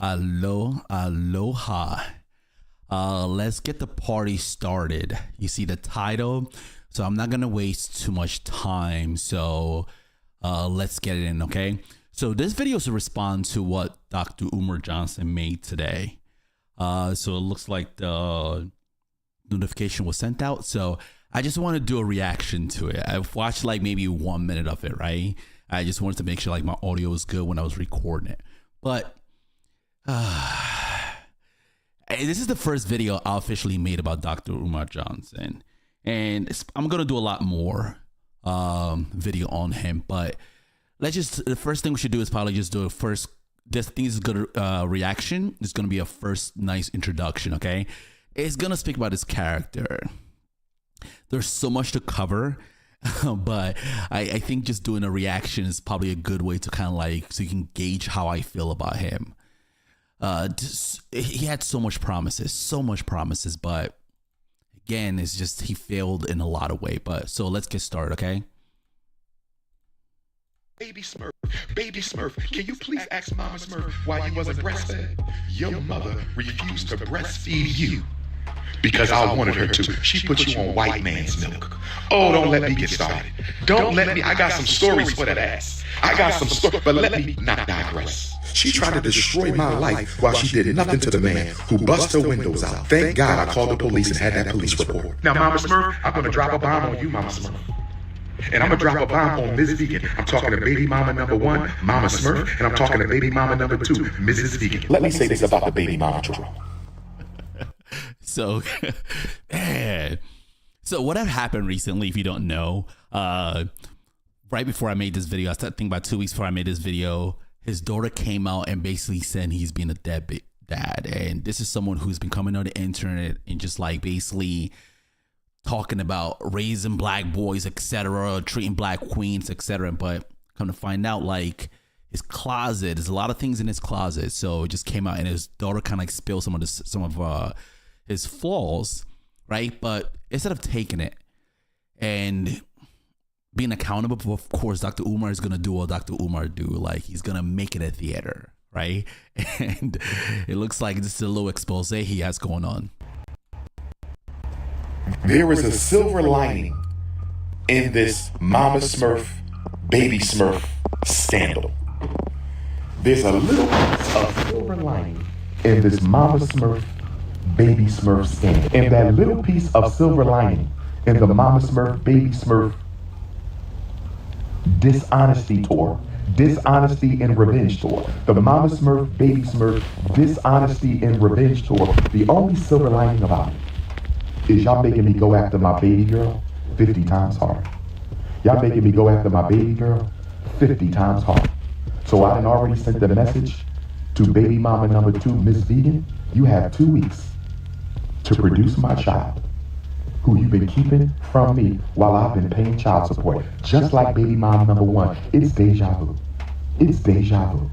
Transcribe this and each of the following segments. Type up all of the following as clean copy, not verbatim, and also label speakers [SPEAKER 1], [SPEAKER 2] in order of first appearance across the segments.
[SPEAKER 1] Aloha. Let's get the party started. You see the title, so I'm not gonna waste too much time. So let's get it in, okay? So this video is a response to what Dr. Umar Johnson made today. So it looks like the notification was sent out. So I just want to do a reaction to it. I've watched like maybe 1 minute of it, right? I just wanted to make sure like my audio was good when I was recording it. But this is the first video I officially made about Dr. Umar Johnson. And I'm going to do a lot more video on him. But the first thing we should do is probably just do a first, this thing is good reaction. It's going to be a first nice introduction, okay? It's going to speak about his character. There's so much to cover. But I think just doing a reaction is probably a good way to kind of like, so you can gauge how I feel about him. He had so much promises, but again, it's just, he failed in a lot of ways. But so let's get started, okay?
[SPEAKER 2] Baby Smurf, can you please ask Mama Smurf why you wasn't breastfed? Your mother refused to breastfeed you. Because I wanted her to. She put you on white man's milk. Oh, don't let me get started. I got some stories for that ass. I got some stories, but let me not digress.
[SPEAKER 3] She tried to destroy my life while she did nothing to the man who bust her windows out. Thank God I called the police and had that police report.
[SPEAKER 2] Now, Mama Smurf, I'm going to drop a bomb on you, Mama Smurf. And I'm going to drop a bomb on Ms. Vegan. I'm talking to baby mama number 1, Mama Smurf, and I'm talking to baby mama number 2, Mrs. Vegan.
[SPEAKER 3] Let me say this about the baby mama drama.
[SPEAKER 1] So, man. So what had happened recently, if you don't know, right before I made this video, I think about 2 weeks before I made this video, his daughter came out and basically said he's been a deadbeat dad. And this is someone who's been coming on the internet and just like basically talking about raising black boys, etc., treating black queens, etc. But come to find out, like, his closet, there's a lot of things in his closet. So it just came out and his daughter kind of like spilled some of his flaws, right? But instead of taking it and being accountable, of course, Dr. Umar is going to do what Dr. Umar do. Like, he's going to make it a theater, right? And it looks like this is a little expose he has going on.
[SPEAKER 3] There is a silver lining in this Mama Smurf, Baby Smurf scandal. There's a little piece of silver lining in this Mama Smurf, Baby Smurf scandal. And that little piece of silver lining in the Mama Smurf, Baby Smurf dishonesty tour, dishonesty and revenge tour, the Mama Smurf, Baby Smurf dishonesty and revenge tour, the only silver lining about it is y'all making me go after my baby girl 50 times harder. Y'all making me go after my baby girl 50 times harder. So I done already sent the message to baby mama number 2, Miss Vegan. You have 2 weeks to produce my child, who you've been keeping from me while I've been paying child support. Just like baby mama number 1, it's deja vu. It's deja vu.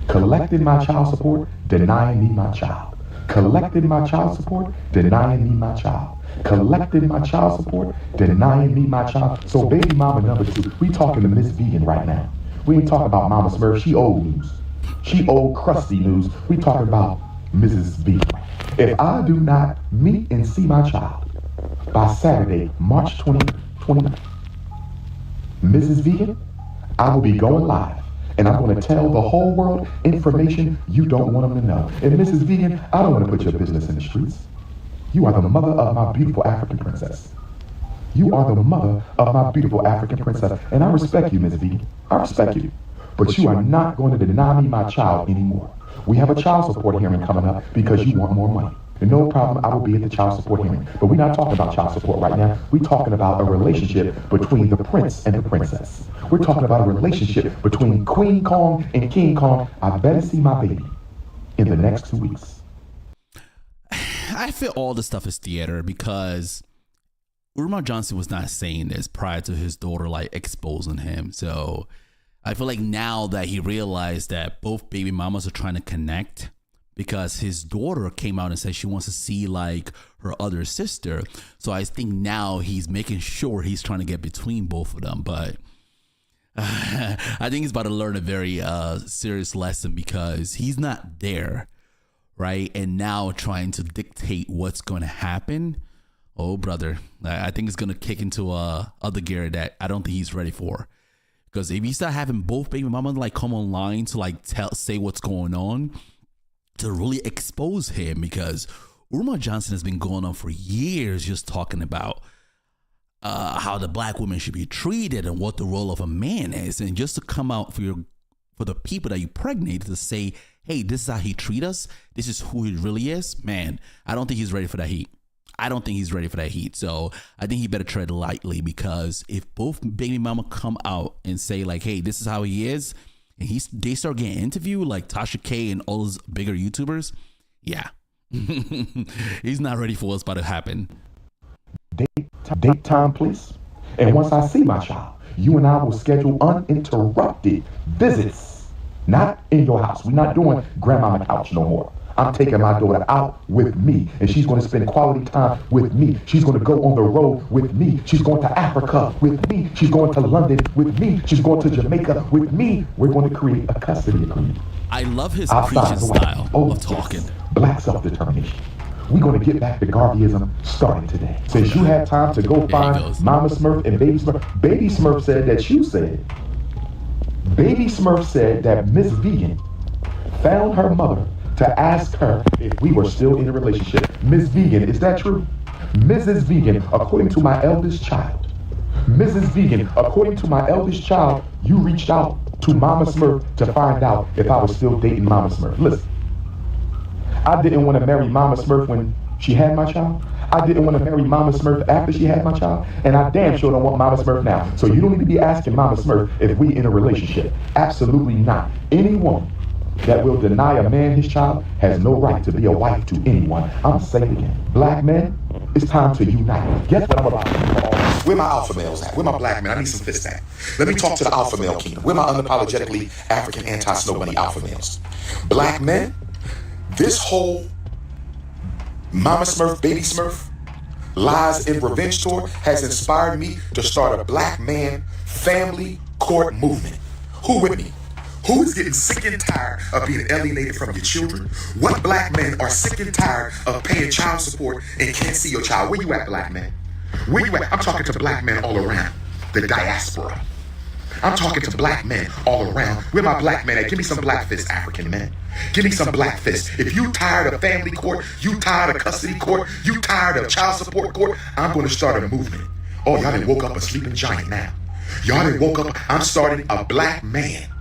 [SPEAKER 3] Collecting my child support, denying me my child. Collecting my child support, denying me my child. Collecting my child support, denying me my child. So baby mama number 2, we talking to Miss Vegan right now. We ain't talking about Mama Smurf, she old news. She old crusty news. We talking about Mrs. Vegan. If I do not meet and see my child by Saturday, March 2029, Mrs. Vegan, I will be going live. And I'm going to tell the whole world information you don't want them to know. And Mrs. Vegan, I don't want to put your business in the streets. You are the mother of my beautiful African princess. You are the mother of my beautiful African princess. And I respect you, Ms. Vegan. I respect you. But you are not going to deny me my child anymore. We have a child support hearing coming up because you want more money. And no problem, I will be at the child support hearing. But we're not talking about child support right now. We're talking about a relationship between the prince and the princess. We're talking about a relationship between Queen Kong and King Kong. I better see my baby in the next 2 weeks.
[SPEAKER 1] I feel all this stuff is theater because Umar Johnson was not saying this prior to his daughter like exposing him. So I feel like now that he realized that both baby mamas are trying to connect, because his daughter came out and said she wants to see like her other sister. So I think now he's making sure he's trying to get between both of them. But I think he's about to learn a very serious lesson because he's not there, right? And now trying to dictate what's going to happen. Oh, brother, I think it's going to kick into other gear that I don't think he's ready for. Because if you start having both baby mamas like come online to like say what's going on, to really expose him, because Umar Johnson has been going on for years just talking about how the black woman should be treated and what the role of a man is, and just to come out for the people that you pregnate to say, hey, this is how he treat us, this is who he really is. Man, I don't think he's ready for that heat. So I think he better tread lightly, because if both baby mama come out and say like, hey, this is how he is, and they start getting interviewed like Tasha K and all those bigger YouTubers, yeah, he's not ready for what's about to happen.
[SPEAKER 3] Date time, please. And once I see my child, you and I will schedule uninterrupted visits. Not in your house. We're not doing grandma on the couch no more. I'm taking my daughter out with me, and she's going to spend quality time with me. She's going to go on the road with me. She's going to Africa with me. She's going to London with me. She's going to Jamaica with me. We're going to create a custody agreement.
[SPEAKER 1] I love his preaching style of talking.
[SPEAKER 3] Yes. Black self-determination. We're going to get back to Garveyism starting today. Since you had time to go find Mama Smurf and Baby Smurf, Baby Smurf said that you said. Baby Smurf said that Miss Vegan found her mother to ask her if we were still in a relationship. Miss Vegan, is that true? Mrs. Vegan, according to my eldest child, Mrs. Vegan, according to my eldest child, you reached out to Mama Smurf to find out if I was still dating Mama Smurf. Listen, I didn't want to marry Mama Smurf when she had my child. I didn't want to marry Mama Smurf after she had my child. And I damn sure don't want Mama Smurf now. So you don't need to be asking Mama Smurf if we in a relationship. Absolutely not. Any woman that will deny a man his child has no right to be a wife to anyone. I'm saying it again. Black men, it's time to unite. Guess what I'm about to do?
[SPEAKER 2] Where my alpha males at? Where my black men? I need some fists at. Let me talk to the alpha male kingdom. Where my unapologetically African anti-snow bunny alpha males? Black men, this whole Mama Smurf, Baby Smurf, lies and revenge tour has inspired me to start a black man family court movement. Who with me? Who is getting sick and tired of being alienated from your children? What black men are sick and tired of paying child support and can't see your child? Where you at, black men? Where you at? I'm talking to black men all around the diaspora. I'm talking to black men all around. Where my black men at? Give me some black fists, African men. Give me some black fists. If you tired of family court, you tired of custody court, you tired of child support court, I'm going to start a movement. Oh, y'all done woke up a sleeping giant now. Y'all done woke up. I'm starting a black man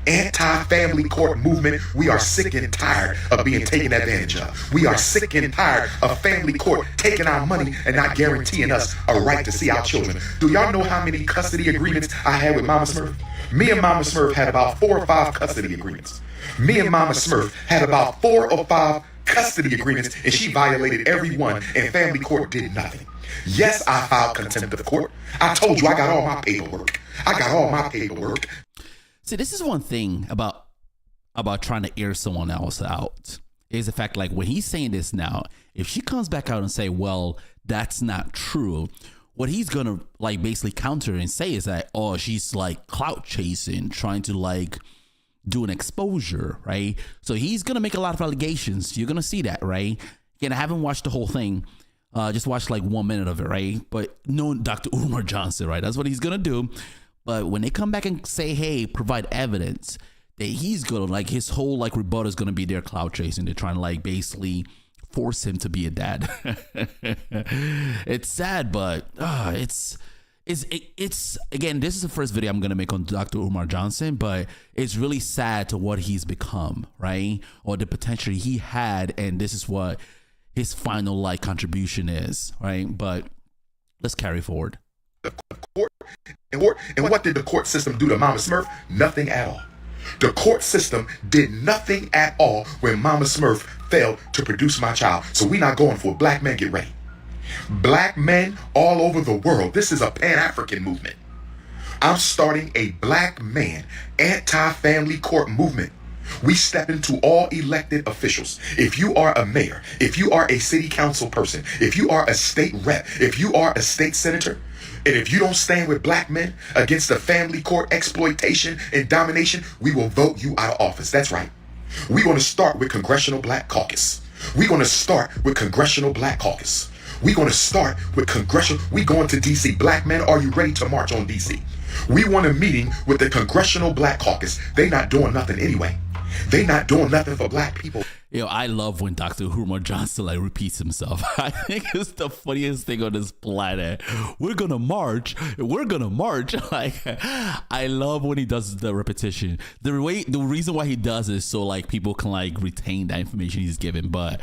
[SPEAKER 2] anti-family court movement. We are sick and tired of being taken advantage of. We are sick and tired of family court taking our money and not guaranteeing us a right to see our children. Do y'all know how many custody agreements I had with Mama Smurf? Me and Mama Smurf had about 4 or 5 custody agreements. Me and Mama Smurf had about 4 or 5 custody agreements, and she violated every one, and family court did nothing. Yes, I filed contempt of court. I told you I got all my paperwork.
[SPEAKER 1] See, this is one thing about trying to air someone else out, is the fact like when he's saying this now, if she comes back out and say, well, that's not true, what he's gonna like basically counter and say is that, oh, she's like clout chasing, trying to like do an exposure, right? So he's gonna make a lot of allegations. You're gonna see that, right? Again, I haven't watched the whole thing. Just watched like 1 minute of it, right? But no, Dr. Umar Johnson, right? That's what he's gonna do. But when they come back and say, hey, provide evidence, that he's gonna like his whole like rebuttal is gonna be their clout chasing. They're trying to like basically force him to be a dad. It's sad, but it's again, this is the first video I'm gonna make on Dr. Umar Johnson, but it's really sad to what he's become, right? Or the potential he had, and this is what his final like contribution is, right? But let's carry forward.
[SPEAKER 2] And what did the court system do to Mama Smurf? Nothing at all. The court system did nothing at all when Mama Smurf failed to produce my child. So we're not going for it. Black men, get ready. Black men all over the world. This is a Pan-African movement. I'm starting a black man anti-family court movement. We step into all elected officials. If you are a mayor, if you are a city council person, if you are a state rep, if you are a state senator, And if you don't stand with black men against the family court exploitation and domination, we will vote you out of office. That's right. We're going to start with Congressional Black Caucus. We're going to start with Congressional Black Caucus. We're going to start with Congressional. We're going to D.C. Black men, are you ready to march on D.C.? We want a meeting with the Congressional Black Caucus. They not doing nothing anyway. They not doing nothing for black people.
[SPEAKER 1] Yo, I love when Dr. Umar Johnson like repeats himself. I think it's the funniest thing on this planet. We're gonna march. We're gonna march. Like, I love when he does the repetition. The reason why he does is so like people can like retain that information he's given. But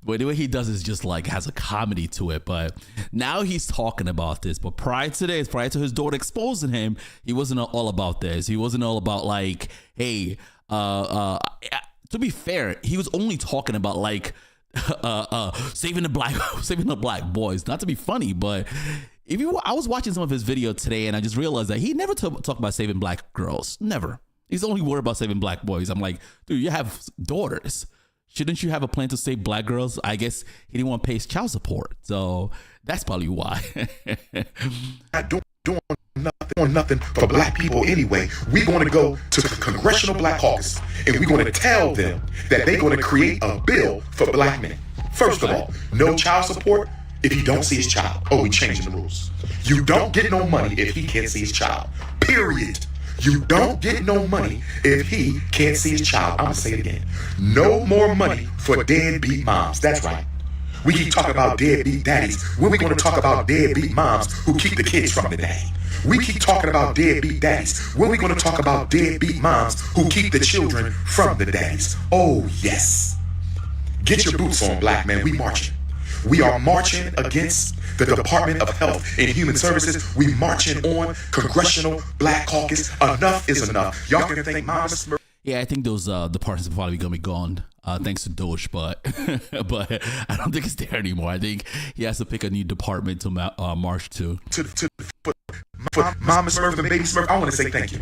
[SPEAKER 1] the way he does is just like has a comedy to it. But now he's talking about this. But prior to his daughter exposing him, he wasn't all about this. He wasn't all about like, hey, to be fair, he was only talking about like saving the black boys. Not to be funny, but I was watching some of his video today, and I just realized that he never talked about saving black girls. Never. He's only worried about saving black boys. I'm like, dude, you have daughters. Shouldn't you have a plan to save black girls? I guess he didn't want to pay his child support, so that's probably why.
[SPEAKER 2] Not doing nothing for black people anyway. We're going to go to the Congressional Black Caucus, and we're going to tell them that they're going to create a bill for black men. First of all, no child support if he don't see his child. Oh, we changing the rules. You don't get no money if he can't see his child. Period. You don't get no money if he can't see his child. I'm going to say it again. No more money for deadbeat moms. That's right. We keep talking about deadbeat daddies. When we going to talk about deadbeat moms who keep the kids from the daddy? We keep talking about deadbeat daddies. When we going to talk about deadbeat moms who keep the children from the daddies? Oh, yes. Get your boots on, black men. We marching. We are marching against the Department of Health and Human Services. We marching on Congressional Black Caucus. Enough is enough. Y'all can thank Mama Smurf.
[SPEAKER 1] Yeah, I think those departments are probably gonna be gone thanks to Doge, but I don't think it's there anymore. I think he has to pick a new department to march to.
[SPEAKER 2] For Mama Smurf and Baby Smurf, I want to say thank you.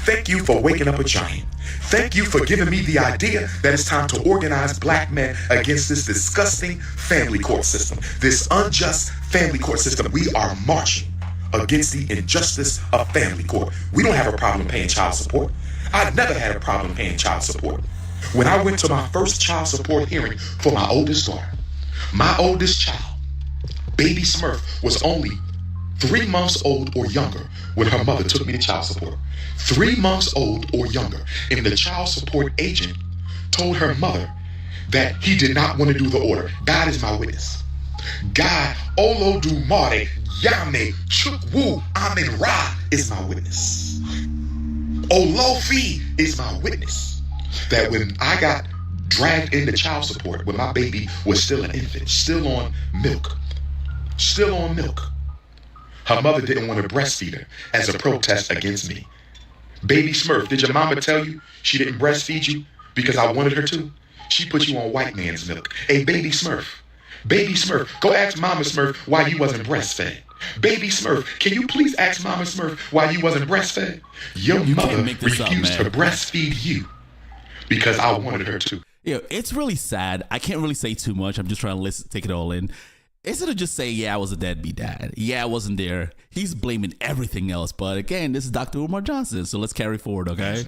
[SPEAKER 2] Thank you for waking up a giant. Thank you for giving me the idea that it's time to organize black men against this disgusting family court system, this unjust family court system. We are marching against the injustice of family court. We don't have a problem paying child support. I've never had a problem paying child support. When I went to my first child support hearing for my oldest daughter, my oldest child, Baby Smurf, was only 3 months old or younger when her mother took me to child support. 3 months old or younger. And the child support agent told her mother that he did not want to do the order. God is my witness. God, Olodumare, Yame, Chukwu, Amen Ra is my witness. Olofi is my witness. That when I got dragged into child support, when my baby was still an infant, still on milk, her mother didn't want to breastfeed her as a protest against me. Baby Smurf, did your mama tell you she didn't breastfeed you because I wanted her to? She put you on white man's milk. Hey, Baby Smurf, go ask Mama Smurf why you wasn't breastfed. Baby Smurf, can you please ask Mama Smurf why you wasn't breastfed? Your mother refused to breastfeed you because I wanted her to.
[SPEAKER 1] Yeah, it's really sad. I can't really say too much. I'm just trying to take it all in. Instead of just saying, yeah, I was a deadbeat dad. Yeah, I wasn't there. He's blaming everything else. But again, this is Dr. Umar Johnson. So let's carry forward, okay?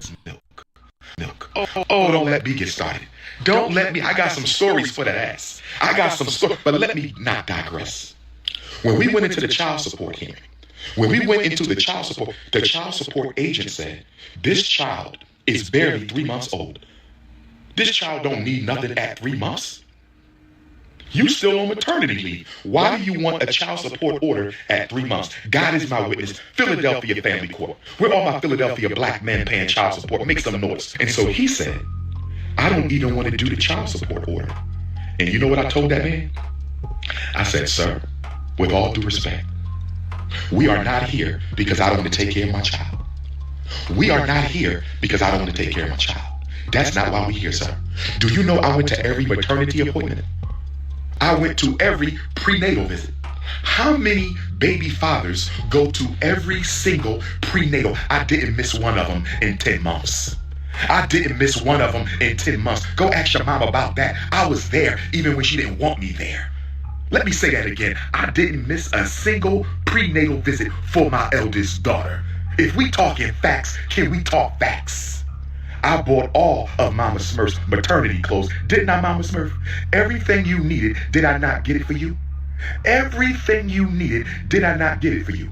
[SPEAKER 2] Milk. Oh, don't let me get started. Don't let me. I got some stories for that ass. I got some stories, but let me not digress. When we went into the child support hearing, the child support agent said, this child is barely 3 months old. This child don't need nothing at 3 months. You still on maternity leave. Why do you want a child support order at 3 months? God is my witness. Philadelphia Family Court. Where all my Philadelphia black men paying child support? Make some noise. And so he said, I don't even want to do the child support order. And you know what I told that man? I said, sir, with all due respect, we are not here because I don't want to take care of my child. We are not here because I don't want to take care of my child. That's not why we're here, sir. Do you know I went to every maternity appointment? I went to every prenatal visit. How many baby fathers go to every single prenatal? I didn't miss one of them in 10 months. I didn't miss one of them in 10 months. Go ask your mom about that. I was there even when she didn't want me there. Let me say that again. I didn't miss a single prenatal visit for my eldest daughter. If we talking facts, can we talk facts? I bought all of Mama Smurf's maternity clothes. Didn't I, Mama Smurf? Everything you needed, did I not get it for you? Everything you needed, did I not get it for you?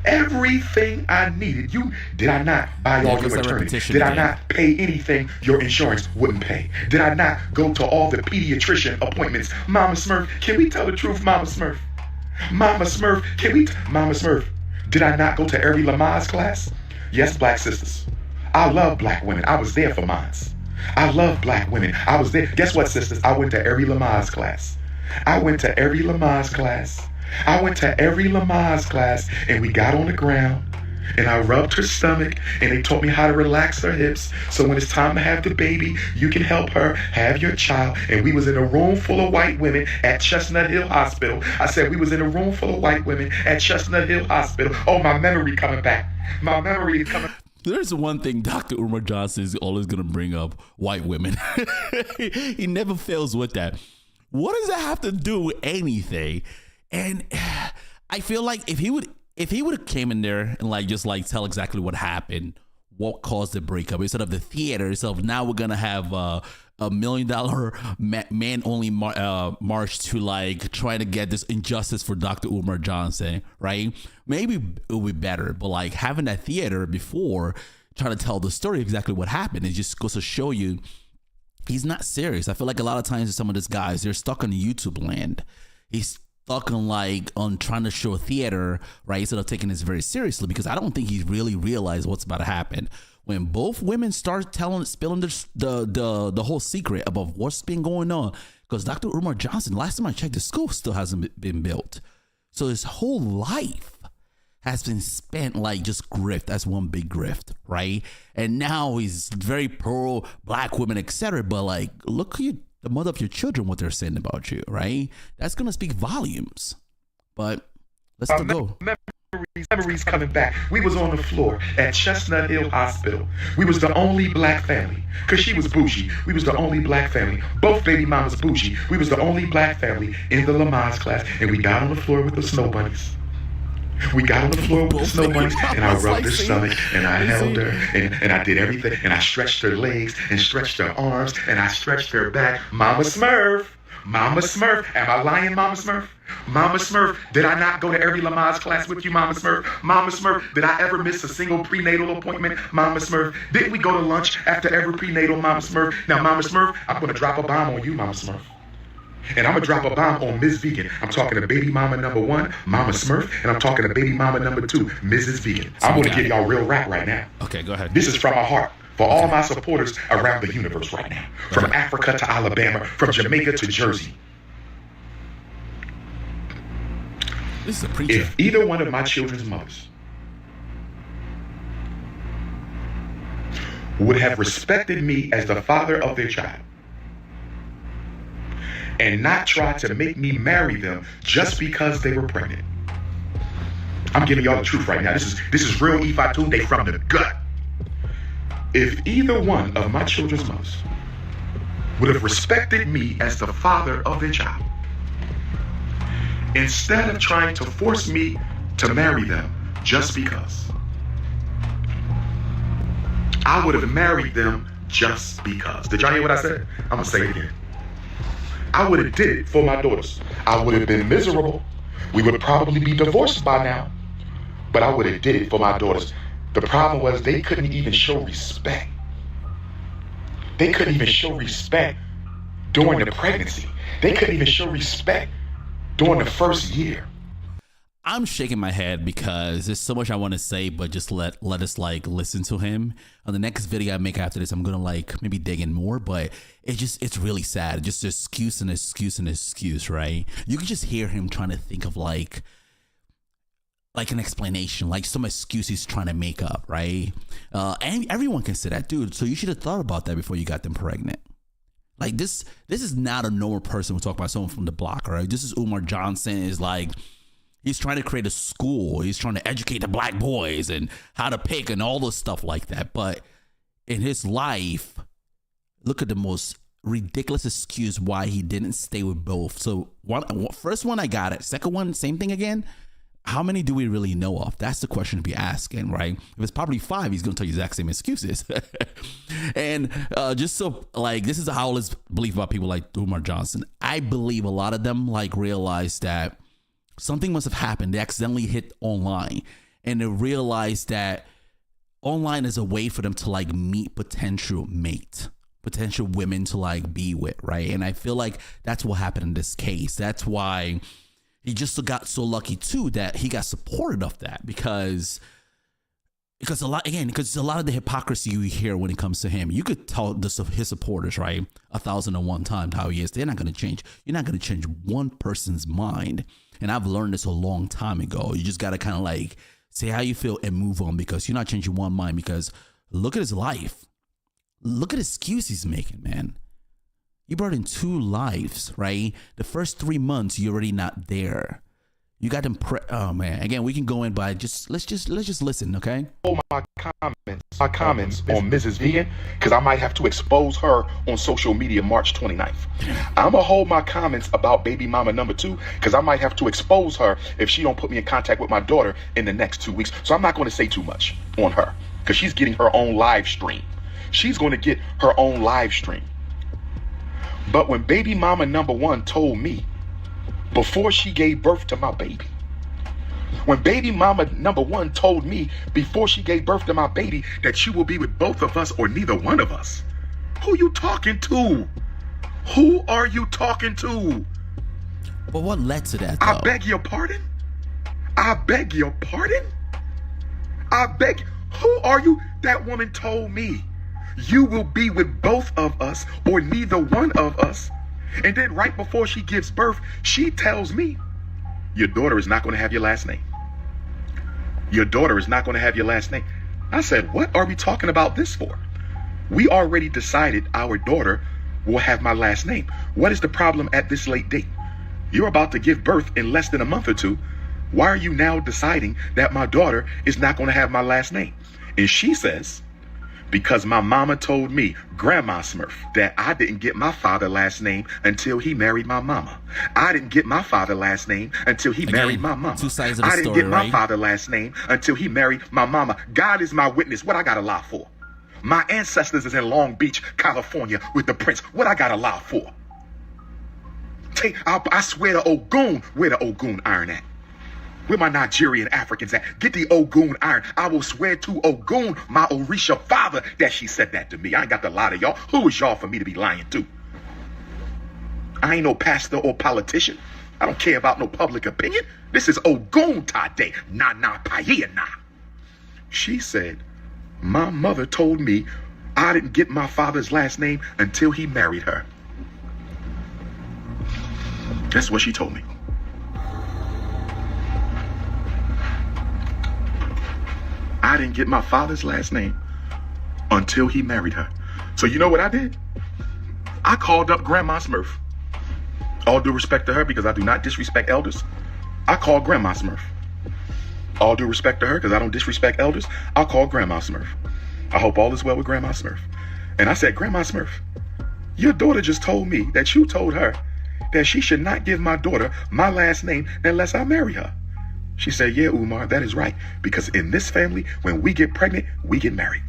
[SPEAKER 2] Everything I needed, did I not buy all your maternity? Did I not pay anything your insurance wouldn't pay? Did I not go to all the pediatrician appointments? Mama Smurf, can we tell the truth, Mama Smurf? Mama Smurf, Mama Smurf, did I not go to every Lamaze class? Yes, black sisters. I love black women. I was there for mine. I love black women. I was there. Guess what, sisters? I went to every Lamaze class. I went to every Lamaze class. I went to every Lamaze class, and we got on the ground, and I rubbed her stomach, and they taught me how to relax her hips, so when it's time to have the baby, you can help her have your child. And we was in a room full of white women at Chestnut Hill Hospital. I said we was in a room full of white women at Chestnut Hill Hospital. Oh, my memory coming back. My memory is coming.
[SPEAKER 1] There's one thing Dr. Umar Johnson is always going to bring up: white women. He never fails with that. What does that have to do with anything? And I feel like if he would have came in there and just tell exactly what happened, what caused the breakup, instead of the theater, instead of now we're gonna have a $1 million man only march to trying to get this injustice for Dr. Umar Johnson, right? Maybe it would be better, but having that theater before trying to tell the story exactly what happened, it just goes to show you he's not serious. I feel like a lot of times some of these guys, they're stuck in YouTube land. He's stuck on trying to show theater, right, instead of taking this very seriously, because I don't think he really realized what's about to happen. When both women start spilling the whole secret about what's been going on, because Dr. Umar Johnson, last time I checked, the school still hasn't been built. So his whole life has been spent just grift. That's one big grift, right? And now he's very pro black women, etc. But look who the mother of your children, what they're saying about you, right? That's gonna speak volumes. But let's still go.
[SPEAKER 2] Memories coming back. We was on the floor at Chestnut Hill Hospital. We was the only black family, because she was bougie. We was the only black family. Both baby mamas bougie. We was the only black family in the Lamaze class, and we got on the floor with the snow bunnies. We got on the floor with the snow bunnies, and I rubbed her stomach, and I held her, and I did everything, and I stretched her legs, and stretched her arms, and I stretched her back. Mama Smurf, Mama Smurf, am I lying, Mama Smurf? Mama Smurf, did I not go to every Lamaze class with you, Mama Smurf? Mama Smurf, did I ever miss a single prenatal appointment, Mama Smurf? Didn't we go to lunch after every prenatal, Mama Smurf? Now, Mama Smurf, I'm going to drop a bomb on you, Mama Smurf. And I'm going to drop a bomb on Ms. Vegan. I'm talking to baby mama number 1, Mama Smurf, and I'm talking to baby mama number 2, Mrs. Vegan. I'm going to give y'all real rap right now.
[SPEAKER 1] Okay, go ahead.
[SPEAKER 2] This is from my heart for all my supporters around the universe right now. From Africa to Alabama, from Jamaica to Jersey.
[SPEAKER 1] This is a preacher.
[SPEAKER 2] If either one of my children's mothers would have respected me as the father of their child, and not try to make me marry them just because they were pregnant. I'm giving y'all the truth right now. This is real Ifatunde from the gut. If either one of my children's mothers would have respected me as the father of their child, instead of trying to force me to marry them just because, I would have married them just because. Did y'all hear what I said? I'm gonna say it again. I would have did it for my daughters. I would have been miserable. We would probably be divorced by now. But I would have did it for my daughters. The problem was they couldn't even show respect. They couldn't even show respect during the pregnancy. They couldn't even show respect during the first year.
[SPEAKER 1] I'm shaking my head because there's so much I want to say, but just let us listen to him. On the next video I make after this, I'm gonna maybe dig in more, but it's really sad. Just excuse and excuse and excuse, right? You can just hear him trying to think of an explanation, some excuse he's trying to make up, right? And everyone can say that, dude. So you should have thought about that before you got them pregnant. This is not a normal person. We're talking about someone from the block, right? This is Umar Johnson. Is he's trying to create a school. He's trying to educate the black boys and how to pick and all this stuff like that. But in his life, look at the most ridiculous excuse why he didn't stay with both. So first one, I got it. Second one, same thing again. how many do we really know of? That's the question to be asking, right? If it's probably 5, he's going to tell you the exact same excuses. And just so, like, this is how I always believe about people like Umar Johnson. I believe a lot of them, like, realize that something must have happened. They accidentally hit online, and they realize that online is a way for them to, like, meet potential women to, like, be with, right? And I feel like that's what happened in this case. That's why he just got so lucky too that he got supported of that, because a lot of the hypocrisy you hear when it comes to him, you could tell his supporters, right, 1,001 times how he is. They're not going to change. You're not going to change one person's mind. And I've learned this a long time ago. You just got to kind of like say how you feel and move on, because you're not changing one mind. Because look at his life. Look at the excuse he's making, man. You brought in 2 lives, right? The first 3 months, you're already not there. You got them. Oh man! Again, we can go in, but let's just listen, okay?
[SPEAKER 2] My comments on Mrs. Vegan, because I might have to expose her on social media March 29th. I'm gonna hold my comments about baby mama number 2, because I might have to expose her if she don't put me in contact with my daughter in the next 2 weeks. So I'm not going to say too much on her, because she's getting her own live stream. She's going to get her own live stream. But when baby mama number 1 told me, before she gave birth to my baby, when baby mama number 1 told me before she gave birth to my baby that she will be with both of us or neither one of us, who you talking to? Who are you talking to?
[SPEAKER 1] But what led to that, though?
[SPEAKER 2] I beg your pardon? I beg your pardon? I beg. Who are you? That woman told me, you will be with both of us or neither one of us. And then right before she gives birth, she tells me, your daughter is not going to have your last name. Your daughter is not going to have your last name. I said, what are we talking about this for? We already decided our daughter will have my last name. What is the problem at this late date? You're about to give birth in less than a month or 2. Why are you now deciding that my daughter is not going to have my last name? And she says, because my mama told me, Grandma Smurf, that I didn't get my father last name until he married my mama. I didn't get my father last name until he married my mama.
[SPEAKER 1] 2 sides of the
[SPEAKER 2] I didn't
[SPEAKER 1] story,
[SPEAKER 2] get my
[SPEAKER 1] right?
[SPEAKER 2] father last name until he married my mama. God is my witness. What I got to lie for? My ancestors is in Long Beach, California with the prince. What I got to lie for? I swear to Ogun, where the Ogun iron at? Where my Nigerian Africans at? Get the Ogun iron. I will swear to Ogun, my Orisha father, that she said that to me. I ain't got to lie to y'all. Who is y'all for me to be lying to? I ain't no pastor or politician. I don't care about no public opinion. This is Ogun Tade. Na na paia na. She said, my mother told me I didn't get my father's last name until he married her. That's what she told me. I didn't get my father's last name until he married her. So you know what I did? I called up Grandma Smurf. All due respect to her, because I do not disrespect elders. I called Grandma Smurf. All due respect to her, because I don't disrespect elders. I'll call Grandma Smurf. I hope all is well with Grandma Smurf. And I said, Grandma Smurf, your daughter just told me that you told her that she should not give my daughter my last name unless I marry her. She said, yeah, Umar, that is right. Because in this family, when we get pregnant, we get married.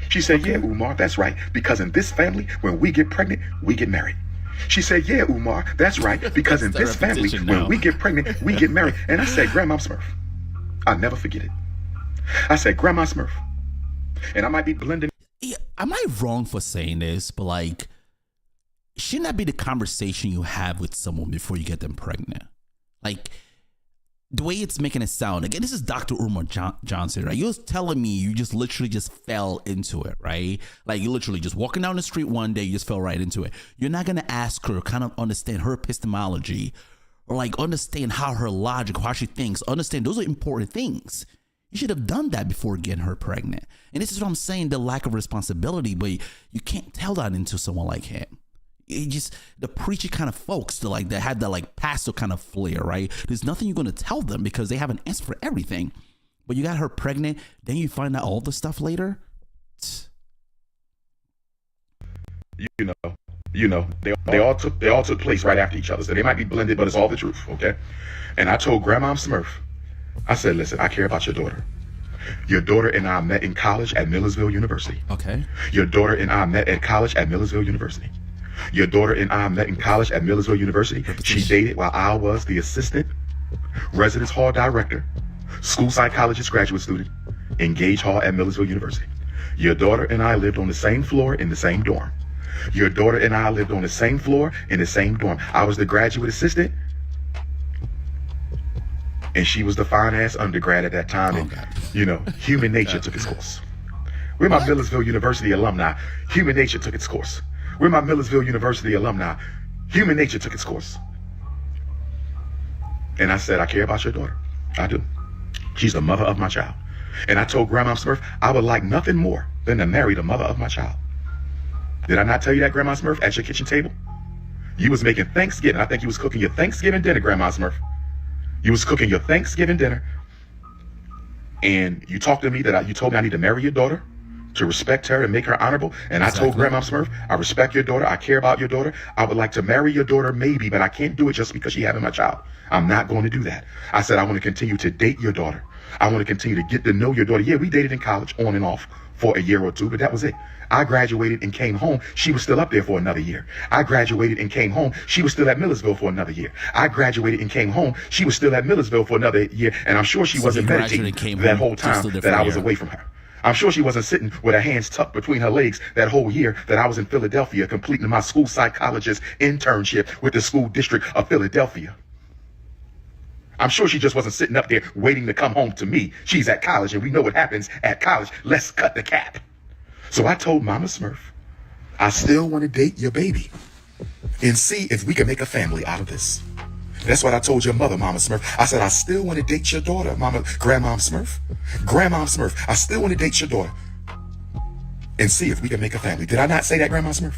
[SPEAKER 2] She said, yeah, Umar, that's right. Because in this family, when we get pregnant, we get married. She said, yeah, Umar, that's right. Because in this family, when we get pregnant, we get married. And I said, Grandma Smurf, I'll never forget it. I said, Grandma Smurf. And I might be blending.
[SPEAKER 1] Yeah, am I wrong for saying this? But like, shouldn't that be the conversation you have with someone before you get them pregnant? Like, the way it's making it sound, again, this is Dr. Umar Johnson, right? You're telling me you just literally just fell into it, right? Like, you literally just walking down the street one day, you just fell right into it. You're not going to ask her, kind of understand her epistemology, or like understand how her logic, how she thinks, understand those are important things. You should have done that before getting her pregnant. And this is what I'm saying, the lack of responsibility, but you can't tell that into someone like him. It just, the preachy kind of folks that had that like pastor kind of flair, right? There's nothing you're going to tell them because they have an answer for everything. But you got her pregnant, then you find out all the stuff later.
[SPEAKER 2] You know, they all took place right after each other. So they might be blended, but it's all the truth, okay? And I told Grandma Smurf I said, listen, I care about your daughter. Your daughter and I met in college at Millersville University.
[SPEAKER 1] Okay.
[SPEAKER 2] Your daughter and I met at college at Millersville University. Your daughter and I met in college at Millersville University. She dated while I was the assistant residence hall director, school psychologist graduate student in Gage Hall at Millersville University. Your daughter and I lived on the same floor in the same dorm. Your daughter and I lived on the same floor in the same dorm. I was the graduate assistant, and she was the fine-ass undergrad at that time. And, you know, human nature took its course. We're my Millersville University alumni. Human nature took its course. We're my Millersville University alumni. Human nature took its course. And I said, I care about your daughter. I do. She's the mother of my child. And I told Grandma Smurf, I would like nothing more than to marry the mother of my child. Did I not tell you that, Grandma Smurf, at your kitchen table? You was making Thanksgiving. I think you was cooking your Thanksgiving dinner, Grandma Smurf. You was cooking your Thanksgiving dinner. And you talked to me that you told me I need to marry your daughter, to respect her and make her honorable. And I told Grandma Smurf, I respect your daughter. I care about your daughter. I would like to marry your daughter maybe, but I can't do it just because she's having my child. I'm not going to do that. I said, I want to continue to date your daughter. I want to continue to get to know your daughter. Yeah, we dated in college on and off for a year or two, but that was it. I graduated and came home. She was still up there for another year. I graduated and came home. She was still at Millersville for another year. I graduated and came home. She was still at Millersville for another year. And I'm sure she wasn't meditating that whole time that I was away from her. I'm sure she wasn't sitting with her hands tucked between her legs that whole year that I was in Philadelphia completing my school psychologist internship with the school district of Philadelphia. I'm sure she just wasn't sitting up there waiting to come home to me. She's at college, and we know what happens at college. Let's cut the cap. So I told Mama Smurf, I still want to date your baby and see if we can make a family out of this. That's what I told your mother, Mama Smurf. I said, I still want to date your daughter, Grandma Smurf. Grandma Smurf, I still want to date your daughter and see if we can make a family. Did I not say that, Grandma Smurf?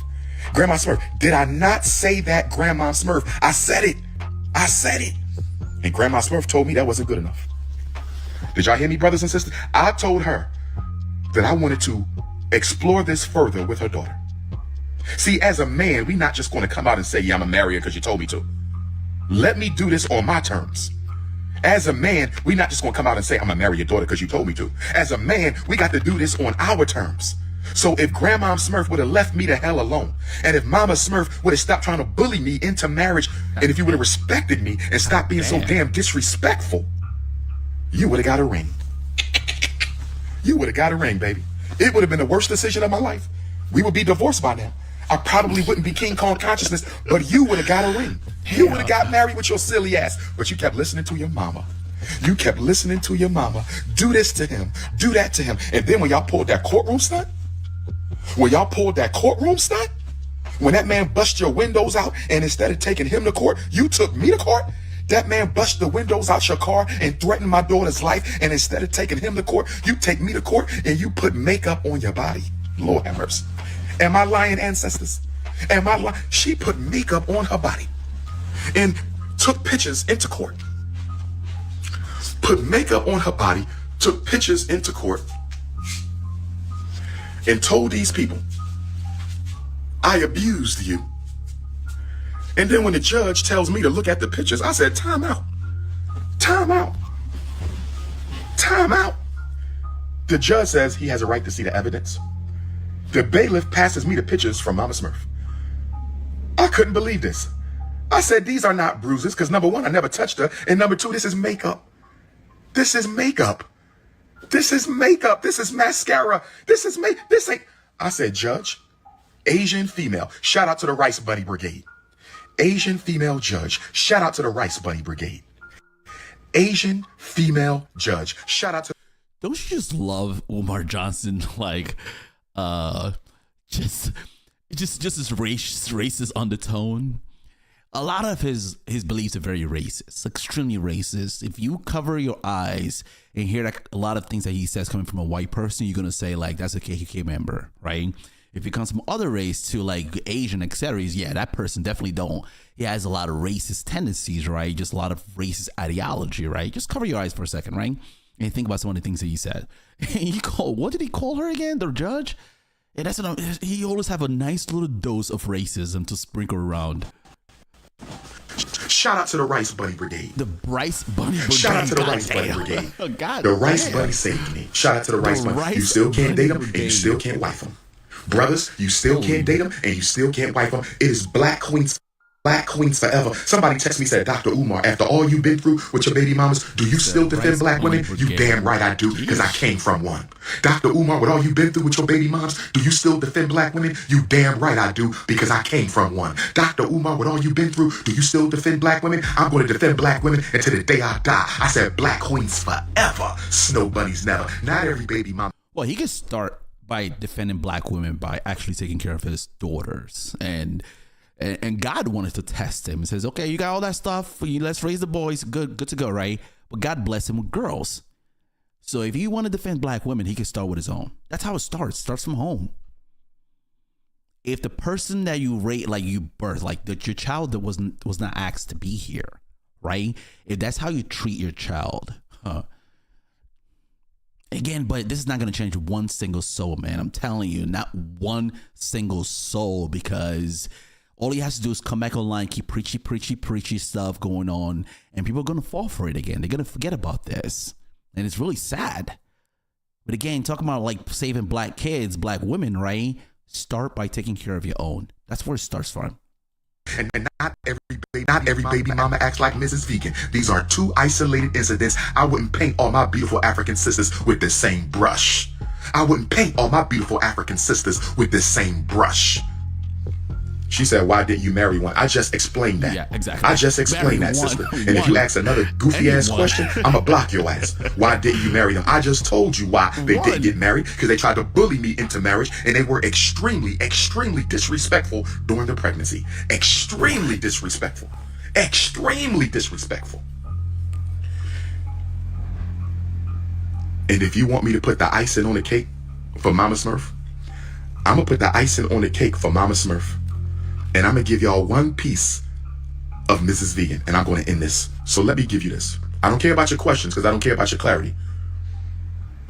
[SPEAKER 2] Grandma Smurf, did I not say that, Grandma Smurf? I said it. I said it. And Grandma Smurf told me that wasn't good enough. Did y'all hear me, brothers and sisters? I told her that I wanted to explore this further with her daughter. See, as a man, we're not just going to come out and say, yeah, I'm going to marry her because you told me to. Let me do this on my terms. As a man, we're not just going to come out and say, I'm going to marry your daughter because you told me to. As a man, we got to do this on our terms. So if Grandma Smurf would have left me the hell alone, and if Mama Smurf would have stopped trying to bully me into marriage, and if you would have respected me and stopped being so damn disrespectful, you would have got a ring. You would have got a ring, baby. It would have been the worst decision of my life. We would be divorced by now. I probably wouldn't be King Kong consciousness, but you would have got a ring. You would have got married with your silly ass, but you kept listening to your mama. You kept listening to your mama. Do this to him. Do that to him. And then when y'all pulled that courtroom stunt, when that man bust your windows out, and instead of taking him to court, you took me to court. That man bust the windows out your car and threatened my daughter's life, and instead of taking him to court, you take me to court and you put makeup on your body. Lord have mercy. Am I lying, ancestors? Am I lying? She put makeup on her body and took pictures into court. Put makeup on her body, took pictures into court, and told these people, I abused you. And then when the judge tells me to look at the pictures, I said, time out. Time out. Time out. The judge says he has a right to see the evidence. The bailiff passes me the pictures from Mama Smurf. I couldn't believe this. I said, these are not bruises, because number one, I never touched her. And number two, this is makeup. This is makeup. This is makeup. This is mascara. This ain't. I said, Judge, Asian female. Shout out to the Rice Bunny Brigade. Asian female judge. Shout out to the Rice Bunny Brigade. Asian female judge. Shout out to.
[SPEAKER 1] Don't you just love Umar Johnson? Like, just this racist undertone. A lot of his beliefs are very racist, extremely racist. If you cover your eyes and hear like a lot of things that he says coming from a white person, you're gonna say like that's a KKK member, right? If it comes from other race to like Asian, etc., yeah, that person definitely don't. He has a lot of racist tendencies, right? Just a lot of racist ideology, right? Just cover your eyes for a second, right? And think about some of the things that he said. What did he call her again? The judge? And he always have a nice little dose of racism to sprinkle around.
[SPEAKER 2] Shout out to the Rice Bunny Brigade.
[SPEAKER 1] The Rice Bunny Brigade.
[SPEAKER 2] Shout out to the Rice Bunny Brigade.
[SPEAKER 1] Oh, God
[SPEAKER 2] the Rice
[SPEAKER 1] damn.
[SPEAKER 2] Bunny saved me. Shout out to the Rice Bunny. You still can't date them, and you still can't wife them. Brothers, you still can't date them, and you still can't wife them. It is Black Queens forever. Somebody text me, said, Dr. Umar, after all you've been through with your baby mamas, do you still defend Black women? You damn right I do, because I came from one. Dr. Umar, with all you've been through with your baby moms, do you still defend Black women? You damn right I do, because I came from one. Dr. Umar, with all you've been through, do you still defend Black women? I'm going to defend Black women until the day I die. I said Black Queens forever. Snow bunnies never. Not every baby mom.
[SPEAKER 1] Well, he could start by defending Black women by actually taking care of his daughters. And God wanted to test him. He says, okay, you got all that stuff. Let's raise the boys. Good to go, right? But God bless him with girls. So if you want to defend Black women, he can start with his own. That's how it starts. It starts from home. If the person that you rate, like you birth, like your child that was not asked to be here, right? If that's how you treat your child, again, but this is not going to change one single soul, man. I'm telling you, not one single soul, because all he has to do is come back online, keep preachy stuff going on, and people are going to fall for it again. They're going to forget about this. And it's really sad. But again, talking about like saving Black kids, Black women, right? Start by taking care of your own. That's where it starts from.
[SPEAKER 2] And not every baby mama acts like Mrs. Vegan. These are two isolated incidents. I wouldn't paint all my beautiful African sisters with the same brush. I wouldn't paint all my beautiful African sisters with the same brush. She said, why didn't you marry one? I just explained that.
[SPEAKER 1] Yeah, exactly.
[SPEAKER 2] I just explained that, sister. And if you ask another goofy ass question, I'm going to block your ass. Why didn't you marry them? I just told you why they didn't get married, because they tried to bully me into marriage, and they were extremely disrespectful during the pregnancy. Extremely disrespectful. Extremely disrespectful. And if you want me to put the icing on the cake for Mama Smurf, I'm going to put the icing on the cake for Mama Smurf. And I'm going to give y'all one piece of Mrs. Vegan, and I'm going to end this. So let me give you this. I don't care about your questions, because I don't care about your clarity.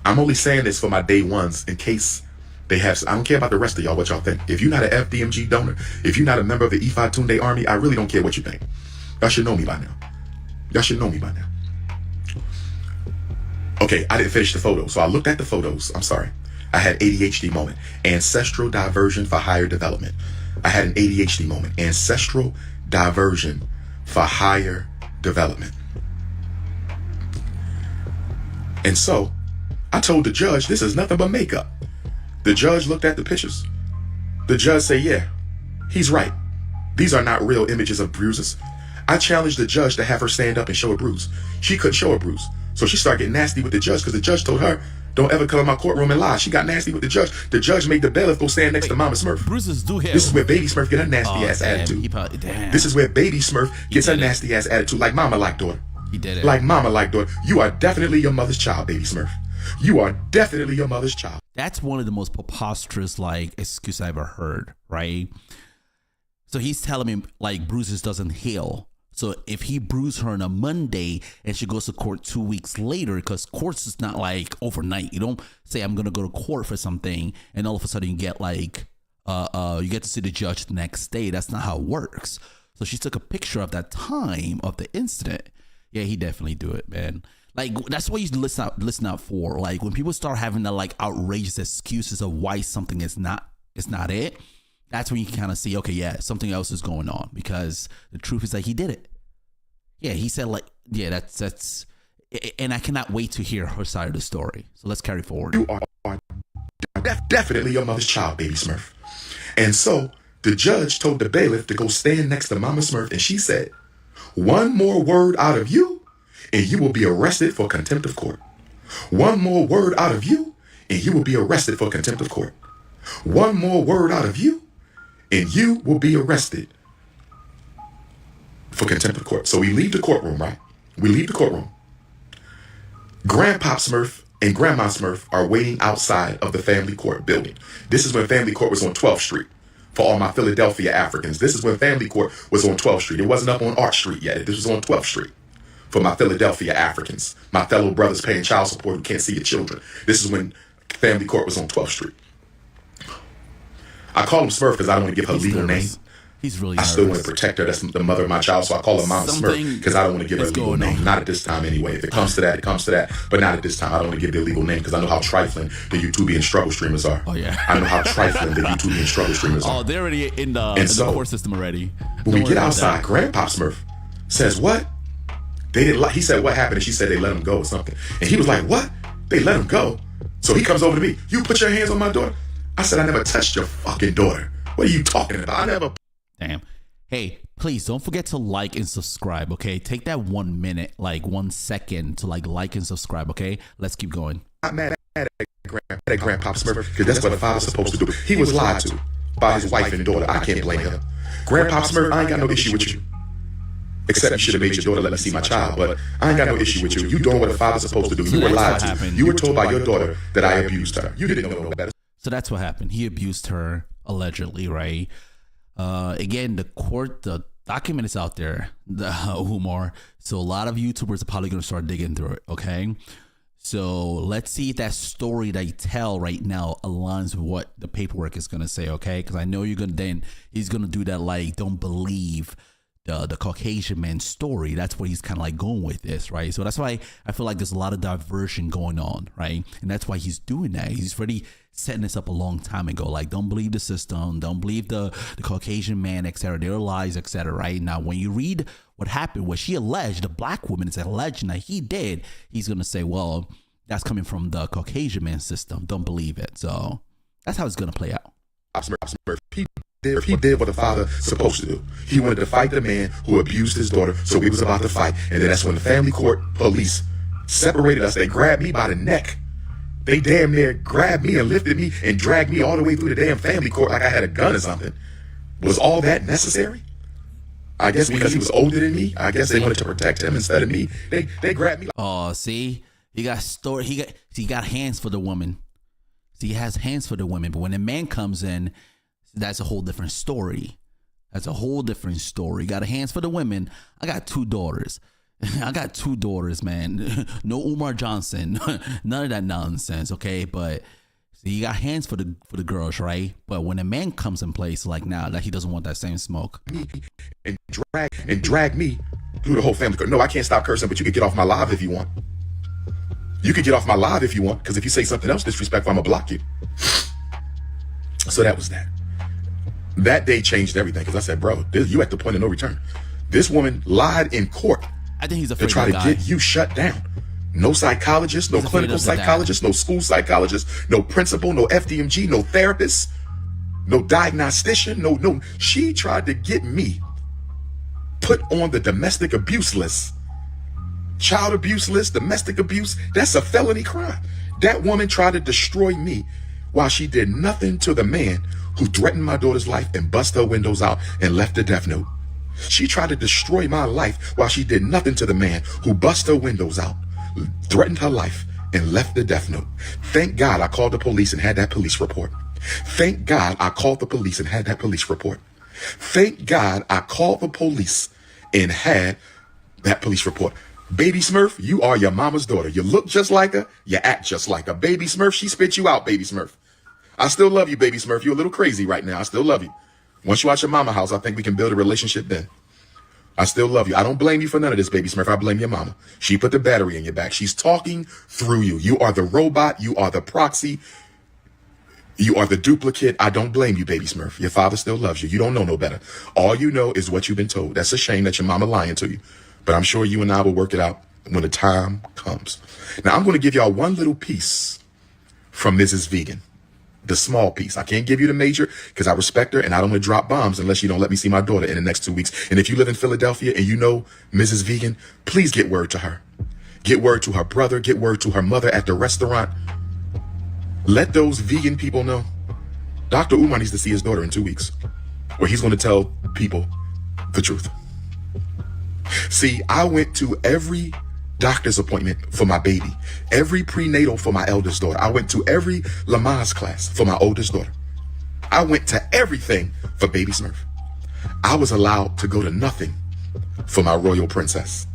[SPEAKER 2] I'm only saying this for my day ones in case they have. I don't care about the rest of y'all, what y'all think. If you're not an FDMG donor, if you're not a member of the Ifa Tunde Army, I really don't care what you think. Y'all should know me by now. Y'all should know me by now. Okay, I didn't finish the photos. So I looked at the photos. I'm sorry. I had ADHD moment. Ancestral diversion for higher development. I had an ADHD moment. Ancestral diversion for higher development. And so I told the judge, this is nothing but makeup. The judge looked at the pictures. The judge said, yeah, he's right. These are not real images of bruises. I challenged the judge to have her stand up and show a bruise. She couldn't show a bruise. So she started getting nasty with the judge, because the judge told her, don't ever come in my courtroom and lie. She got nasty with the judge. The judge made the bailiff go stand next to Mama Smurf.
[SPEAKER 1] Bruises do hair.
[SPEAKER 2] This is where Baby Smurf get her nasty ass attitude. This is where Baby Smurf gets her nasty ass attitude, like Mama like daughter.
[SPEAKER 1] He did it.
[SPEAKER 2] Like Mama like daughter. You are definitely your mother's child, Baby Smurf. You are definitely your mother's child.
[SPEAKER 1] That's one of the most preposterous like excuse I ever heard, right? So he's telling me like bruises doesn't heal. So if he bruised her on a Monday and she goes to court 2 weeks later, because courts is not like overnight. You don't say I'm gonna go to court for something and all of a sudden you get like you get to see the judge the next day. That's not how it works. So she took a picture of that time of the incident. Yeah, he definitely do it, man. Like that's what you listen out for. Like when people start having the like outrageous excuses of why something is not it. That's when you can kind of see, okay, yeah, something else is going on, because the truth is that he did it. Yeah, he said like, yeah, that's, and I cannot wait to hear her side of the story. So let's carry forward.
[SPEAKER 2] You are definitely your mother's child, Baby Smurf. And so the judge told the bailiff to go stand next to Mama Smurf, and she said, one more word out of you, and you will be arrested for contempt of court. One more word out of you, and you will be arrested for contempt of court. One more word out of you, and you will be arrested for contempt of court. So we leave the courtroom, right? We leave the courtroom. Grandpop Smurf and Grandma Smurf are waiting outside of the family court building. This is when family court was on 12th Street. For all my Philadelphia Africans, this is when family court was on 12th Street. It wasn't up on Arch Street yet. This was on 12th Street. For my Philadelphia Africans, my fellow brothers paying child support who can't see your children. This is when family court was on 12th Street. I call him Smurf because I don't want to give her legal name.
[SPEAKER 1] He's really
[SPEAKER 2] I
[SPEAKER 1] nervous.
[SPEAKER 2] still want to protect her. That's the mother of my child, so I call her Mama Smurf because I don't want to give her a legal name. Not at this time anyway. If it comes to that, it comes to that. But not at this time. I don't want to give the legal name because I know how trifling the YouTubian struggle streamers are.
[SPEAKER 1] Oh, yeah.
[SPEAKER 2] I know how trifling the YouTubian struggle streamers are.
[SPEAKER 1] Oh, they're already in the court system already.
[SPEAKER 2] When we get outside, Grandpa Smurf says, what? They didn't he said, what happened? And she said they let him go or something. And he was like, what? They let him go? So he comes over to me. You put your hands on my daughter? I said, I never touched your fucking daughter. What are you talking about? I never.
[SPEAKER 1] Damn. Hey, please don't forget to like and subscribe, okay? Take that 1 minute, like 1 second to like and subscribe, okay? Let's keep going.
[SPEAKER 2] I'm mad at Grandpa Smurf because that's what a father's supposed to do. He was lied to by his wife and daughter. I can't blame him. Grandpa Smurf, I ain't got no issue with you. Except you should have made your daughter let me see my child, but I ain't got no issue with you. You doing what a father's supposed to do. You were lied to. You were told by your daughter that I abused her. You didn't know no better.
[SPEAKER 1] So that's what happened. He abused her, allegedly, right? Again, the document is out there, the Umar. So a lot of YouTubers are probably going to start digging through it, okay? So let's see if that story they tell right now aligns with what the paperwork is going to say, okay? Because I know he's going to do that, like, don't believe the Caucasian man's story. That's what he's kind of like going with this, right? So that's why I feel like there's a lot of diversion going on, right? And that's why he's doing that. He's already setting this up a long time ago. Like, don't believe the system, don't believe the Caucasian man, etc. Their lies, etc. Right now, when you read what happened, what she alleged, the black woman is alleging that he did, he's gonna say, well, that's coming from the Caucasian man system. Don't believe it. So that's how it's gonna play out.
[SPEAKER 2] He did what a father's supposed to do. He wanted to fight the man who abused his daughter, so he was about to fight. And then that's when the family court police separated us. They grabbed me by the neck. They damn near grabbed me and lifted me and dragged me all the way through the damn family court like I had a gun or something. Was all that necessary? I guess because he was older than me. I guess they wanted to protect him instead of me. They grabbed me.
[SPEAKER 1] Oh, see, he got hands for the woman. See, he has hands for the women, but when a man comes in, that's a whole different story. That's a whole different story. Got a hands for the women. I got 2 daughters. I got 2 daughters, man. No Umar Johnson. None of that nonsense, okay? But see, you got hands for the girls, right? But when a man comes in place, like now, that he doesn't want that same smoke.
[SPEAKER 2] And drag me through the whole family. No, I can't stop cursing, but you can get off my live if you want. You can get off my live if you want, because if you say something else disrespectful, I'm gonna block you. So that was that. That day changed everything, because I said, bro, you at the point of no return. This woman lied in court.
[SPEAKER 1] I think he's afraid
[SPEAKER 2] to try to get you shut down. No psychologist, no clinical psychologist, no school psychologist, no principal, no FDMG, no therapist, no diagnostician, no. She tried to get me put on the domestic abuse list. Child abuse list, domestic abuse, that's a felony crime. That woman tried to destroy me while she did nothing to the man who threatened my daughter's life and bust her windows out and left a death note. She tried to destroy my life while she did nothing to the man who bust her windows out, threatened her life, and left the death note. Thank God I called the police and had that police report. Thank God I called the police and had that police report. Thank God I called the police and had that police report. Baby Smurf, you are your mama's daughter. You look just like her. You act just like her. Baby Smurf, she spit you out, Baby Smurf. I still love you, Baby Smurf. You're a little crazy right now. I still love you. Once you out your mama house, I think we can build a relationship then. I still love you. I don't blame you for none of this, Baby Smurf. I blame your mama. She put the battery in your back. She's talking through you. You are the robot. You are the proxy. You are the duplicate. I don't blame you, Baby Smurf. Your father still loves you. You don't know no better. All you know is what you've been told. That's a shame that your mama lying to you. But I'm sure you and I will work it out when the time comes. Now, I'm going to give y'all one little piece from Mrs. Vegan. The small piece. I can't give you the major because I respect her and I don't want to drop bombs unless you don't let me see my daughter in the next 2 weeks. And if you live in Philadelphia and you know Mrs. Vegan, please get word to her. Get word to her brother. Get word to her mother at the restaurant. Let those vegan people know Dr. Umar needs to see his daughter in 2 weeks, where he's going to tell people the truth. See, I went to every doctor's appointment for my baby, every prenatal for my eldest daughter. I went to every Lamaze class for my oldest daughter. I went to everything for Baby Smurf. I was allowed to go to nothing for my royal princess.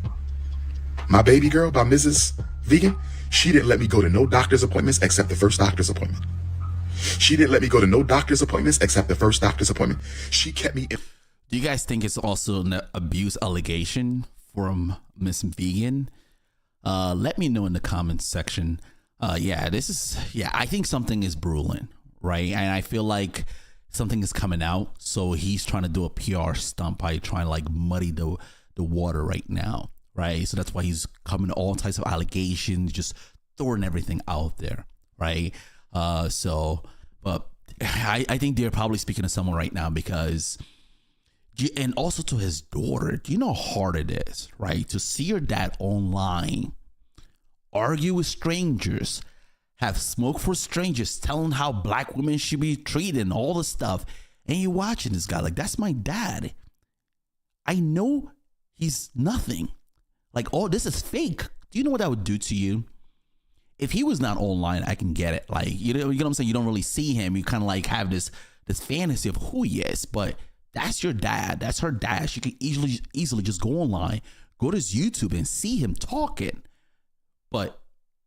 [SPEAKER 2] My baby girl by Mrs. Vegan, she didn't let me go to no doctor's appointments except the first doctor's appointment. She didn't let me go to no doctor's appointments except the first doctor's appointment. She kept me in.
[SPEAKER 1] Do you guys think it's also an abuse allegation from Miss Vegan? Let me know in the comments section. I think something is brewing, right? And I feel like something is coming out. So he's trying to do a PR stunt by trying to like muddy the water right now, right? So that's why he's coming to all types of allegations, just throwing everything out there, right? But I think they're probably speaking to someone right now because, and also to his daughter, do you know how hard it is, right? To see your dad online, argue with strangers, have smoke for strangers, telling how black women should be treated and all this stuff. And you're watching this guy like, that's my dad. I know he's nothing. Like, oh, this is fake. Do you know what that would do to you? If he was not online, I can get it. Like, you know what I'm saying? You don't really see him. You kind of like have this fantasy of who he is, but that's your dad. That's her dad. She could easily just go online, go to his YouTube and see him talking. But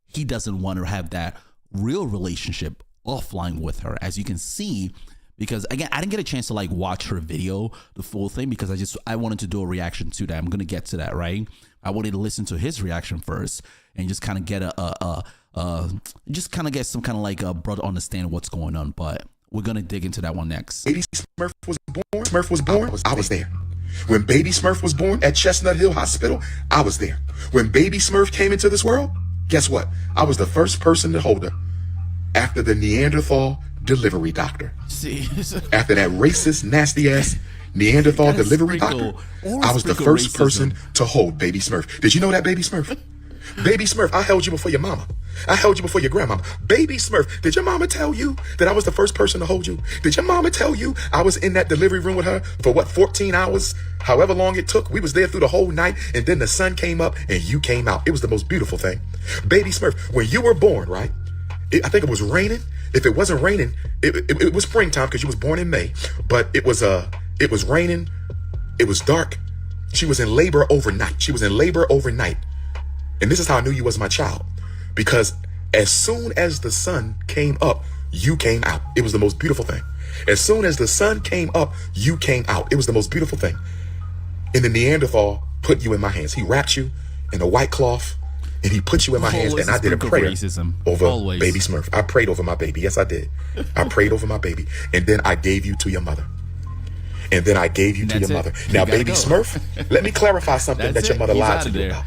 [SPEAKER 1] he doesn't want to have that real relationship offline with her, as you can see, because again, I didn't get a chance to like watch her video, the full thing, because I wanted to do a reaction to that. I'm going to get to that, right? I wanted to listen to his reaction first and just kind of get get some kind of like a broad understanding of what's going on. But we're going to dig into that one next.
[SPEAKER 2] Baby Smurf was born, I was there. When Baby Smurf was born at Chestnut Hill Hospital, I was there. When Baby Smurf came into this world, guess what? I was the first person to hold her after the Neanderthal delivery doctor.
[SPEAKER 1] See,
[SPEAKER 2] after that racist, nasty ass Neanderthal delivery doctor, I was the first person to hold Baby Smurf. Did you know that, Baby Smurf? Baby Smurf, I held you before your mama. I held you before your grandmama. Baby Smurf, did your mama tell you that I was the first person to hold you? Did your mama tell you I was in that delivery room with her for what, 14 hours? However long it took, we was there through the whole night, and then the sun came up and you came out. It was the most beautiful thing. Baby Smurf, when you were born, right? I think it was raining. If it wasn't raining, it was springtime because you was born in May, but it was raining. It was dark. She was in labor overnight. And this is how I knew you was my child, because as soon as the sun came up, you came out. It was the most beautiful thing. As soon as the sun came up, you came out. It was the most beautiful thing. And the Neanderthal put you in my hands. He wrapped you in a white cloth and he put you in my hands, and I did a prayer over Baby Smurf. I prayed over my baby. Yes, I did. I prayed over my baby. And then I gave you to your mother. Now, Baby Smurf, let me clarify something that your mother lied to you about.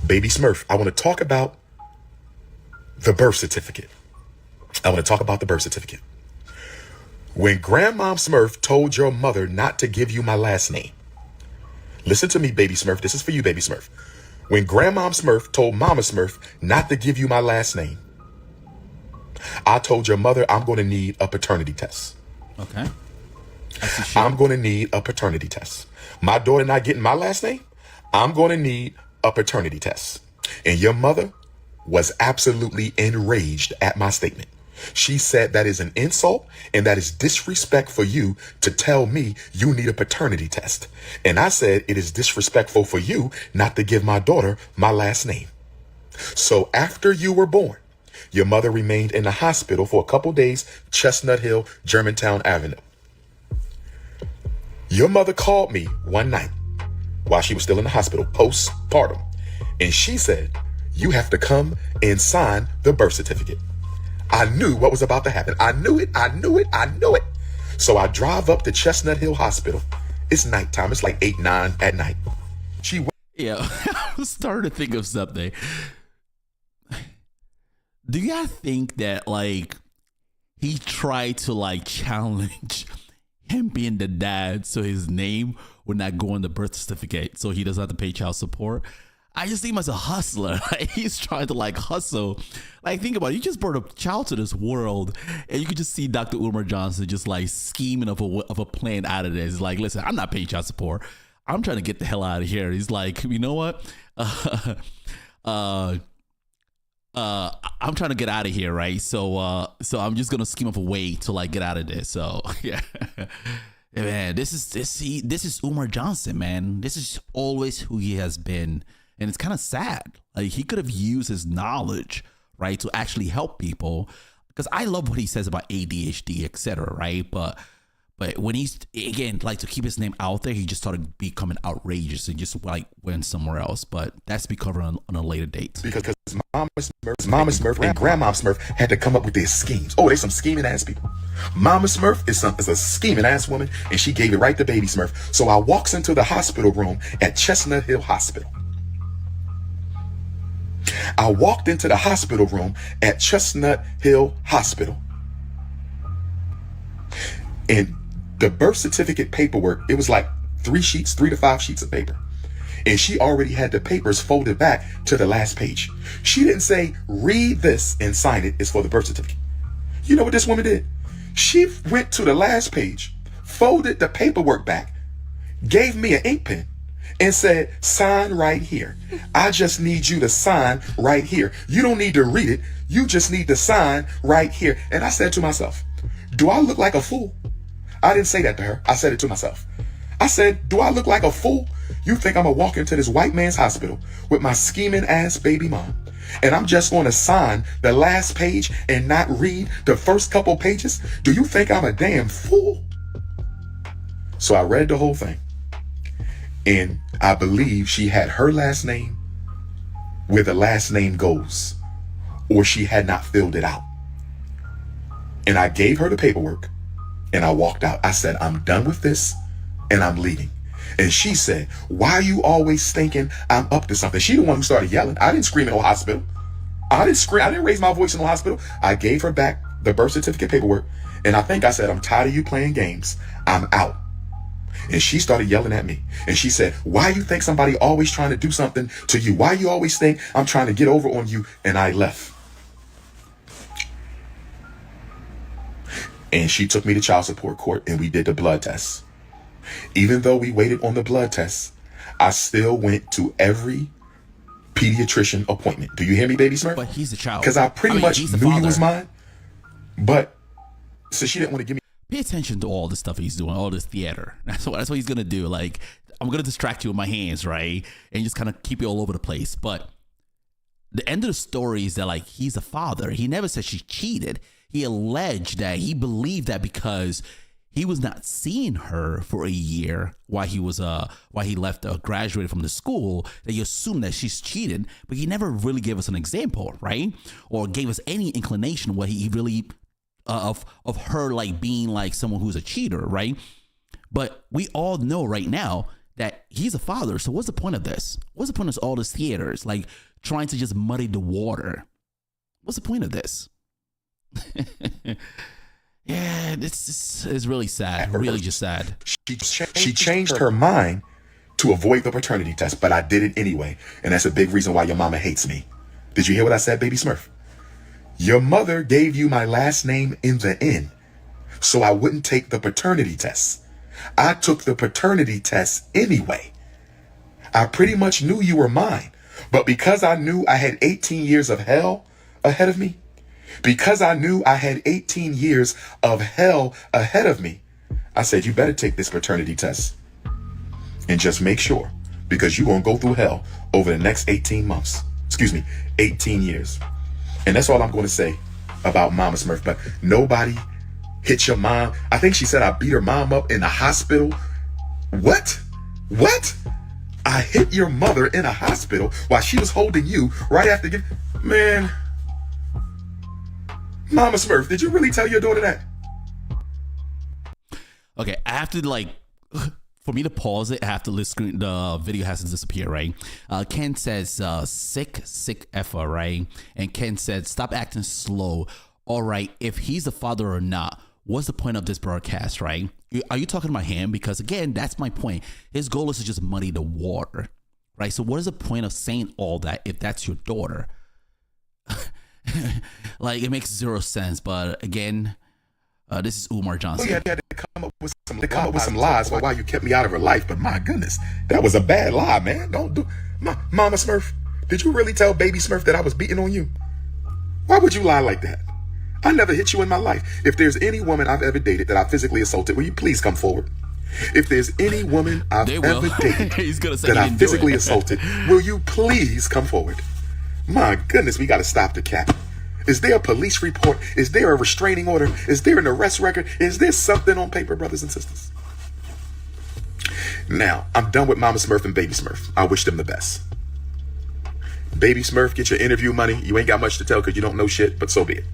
[SPEAKER 2] Baby Smurf, I want to talk about the birth certificate. When Grandmom Smurf told your mother not to give you my last name, listen to me, Baby Smurf. This is for you, Baby Smurf. When Grandmom Smurf told Mama Smurf not to give you my last name, I told your mother I'm going to need a paternity test.
[SPEAKER 1] Okay.
[SPEAKER 2] I'm going to need a paternity test. My daughter not getting my last name, I'm going to need a paternity test. And your mother was absolutely enraged at my statement. She said that is an insult and that is disrespect for you to tell me you need a paternity test. And I said it is disrespectful for you not to give my daughter my last name. So after you were born, your mother remained in the hospital for a couple days, Chestnut Hill, Germantown Avenue. Your mother called me one night while she was still in the hospital, postpartum. And she said, you have to come and sign the birth certificate. I knew what was about to happen. I knew it. So I drive up to Chestnut Hill Hospital. It's nighttime. It's like 8, 9 at night.
[SPEAKER 1] Yeah, I was starting to think of something. Do y'all think that like he tried to like challenge him being the dad so his name would not go on the birth certificate so he doesn't have to pay child support? I just see him as a hustler. Like, he's trying to like hustle. Like, think about it. You just brought a child to this world, and you could just see Dr. Umar Johnson just like scheming of a plan out of this. He's like, listen, I'm not paying child support. I'm trying to get the hell out of here. He's like, you know what? I'm trying to get out of here, right? So I'm just gonna scheme up a way to like get out of this. So yeah. Man, this is Umar Johnson, man. This is always who he has been. And it's kind of sad. Like, he could have used his knowledge, right, to actually help people. Because I love what he says about ADHD, etc., right? But But when he's, again, like, to keep his name out there, he just started becoming outrageous and just like went somewhere else. But that's to be covered on a later date.
[SPEAKER 2] Because Mama Smurf and Grandma Smurf had to come up with their schemes. Oh, they some scheming ass people. Mama Smurf is a scheming ass woman, and she gave it right to Baby Smurf. So I walks into the hospital room at Chestnut Hill Hospital. I walked into the hospital room at Chestnut Hill Hospital. And the birth certificate paperwork, it was like 3 to 5 sheets of paper. And she already had the papers folded back to the last page. She didn't say, read this and sign it. It's for the birth certificate. You know what this woman did? She went to the last page, folded the paperwork back, gave me an ink pen, and said, sign right here. I just need you to sign right here. You don't need to read it. You just need to sign right here. And I said to myself, do I look like a fool? I didn't say that to her. I said it to myself. I said, do I look like a fool? You think I'm going to walk into this white man's hospital with my scheming ass baby mom, and I'm just going to sign the last page and not read the first couple pages? Do you think I'm a damn fool? So I read the whole thing, and I believe she had her last name where the last name goes, or she had not filled it out. And I gave her the paperwork, and I walked out. I said, I'm done with this, and I'm leaving. And she said, why are you always thinking I'm up to something? She the one who started yelling. I didn't scream in no hospital. I didn't scream. I didn't raise my voice in no hospital. I gave her back the birth certificate paperwork. And I think I said, I'm tired of you playing games. I'm out. And she started yelling at me. And she said, why you think somebody always trying to do something to you? Why you always think I'm trying to get over on you? And I left. And she took me to child support court, and we did the blood test. Even though we waited on the blood test, I still went to every pediatrician appointment. Do you hear me, Baby Smurf?
[SPEAKER 1] But he's a child.
[SPEAKER 2] Because I pretty much knew he was mine. But so she didn't want to give me.
[SPEAKER 1] Pay attention to all the stuff he's doing, all this theater. That's what he's gonna do. Like, I'm gonna distract you with my hands, right, and just kind of keep you all over the place. But the end of the story is that, like, he's a father. He never said she cheated. He alleged that he believed that because he was not seeing her for a year while he left, graduated from the school, that you assume that she's cheated, but he never really gave us an example, right? Or gave us any inclination what he really, of her, like, being like someone who's a cheater, right? But we all know right now that he's a father. So what's the point of this? What's the point of all this theaters, like, trying to just muddy the water? What's the point of this? Yeah, this is really sad. Really just sad.
[SPEAKER 2] She changed her mind to avoid the paternity test, but I did it anyway. And that's a big reason why your mama hates me. Did you hear what I said, Baby Smurf? Your mother gave you my last name in the end, so I wouldn't take the paternity test. I took the paternity test anyway. I pretty much knew you were mine, but because I knew I had 18 years of hell ahead of me, because I knew I had 18 years of hell ahead of me, I said, you better take this paternity test and just make sure, because you're going to go through hell over the next 18 years. And that's all I'm going to say about Mama Smurf. But nobody hit your mom. I think she said I beat her mom up in the hospital. What? I hit your mother in a hospital while she was holding you right after man. Mama Smurf, did you really tell your daughter that?
[SPEAKER 1] Okay, I have to, like, for me to pause it, I have to listen. The video has to disappear, right? Ken says, sick effer, right? And Ken said, stop acting slow. All right, if he's the father or not, what's the point of this broadcast, right? Are you talking about him? Because, again, that's my point. His goal is to just muddy the water, right? So what is the point of saying all that if that's your daughter? Like, it makes zero sense. But again, this is Umar Johnson.
[SPEAKER 2] You had to come up with some lies for why you kept me out of her life. But my goodness, that was a bad lie, man. Don't do. Mama Smurf, did you really tell Baby Smurf that I was beating on you? Why would you lie like that? I never hit you in my life. If there's any woman I've ever dated that I physically assaulted, will you please come forward? If there's any woman I've ever dated that I physically assaulted, will you please come forward? My goodness, we got to stop the cap. Is there a police report? Is there a restraining order? Is there an arrest record? Is there something on paper, brothers and sisters? Now, I'm done with Mama Smurf and Baby Smurf. I wish them the best. Baby Smurf, get your interview money. You ain't got much to tell because you don't know shit, but so be it.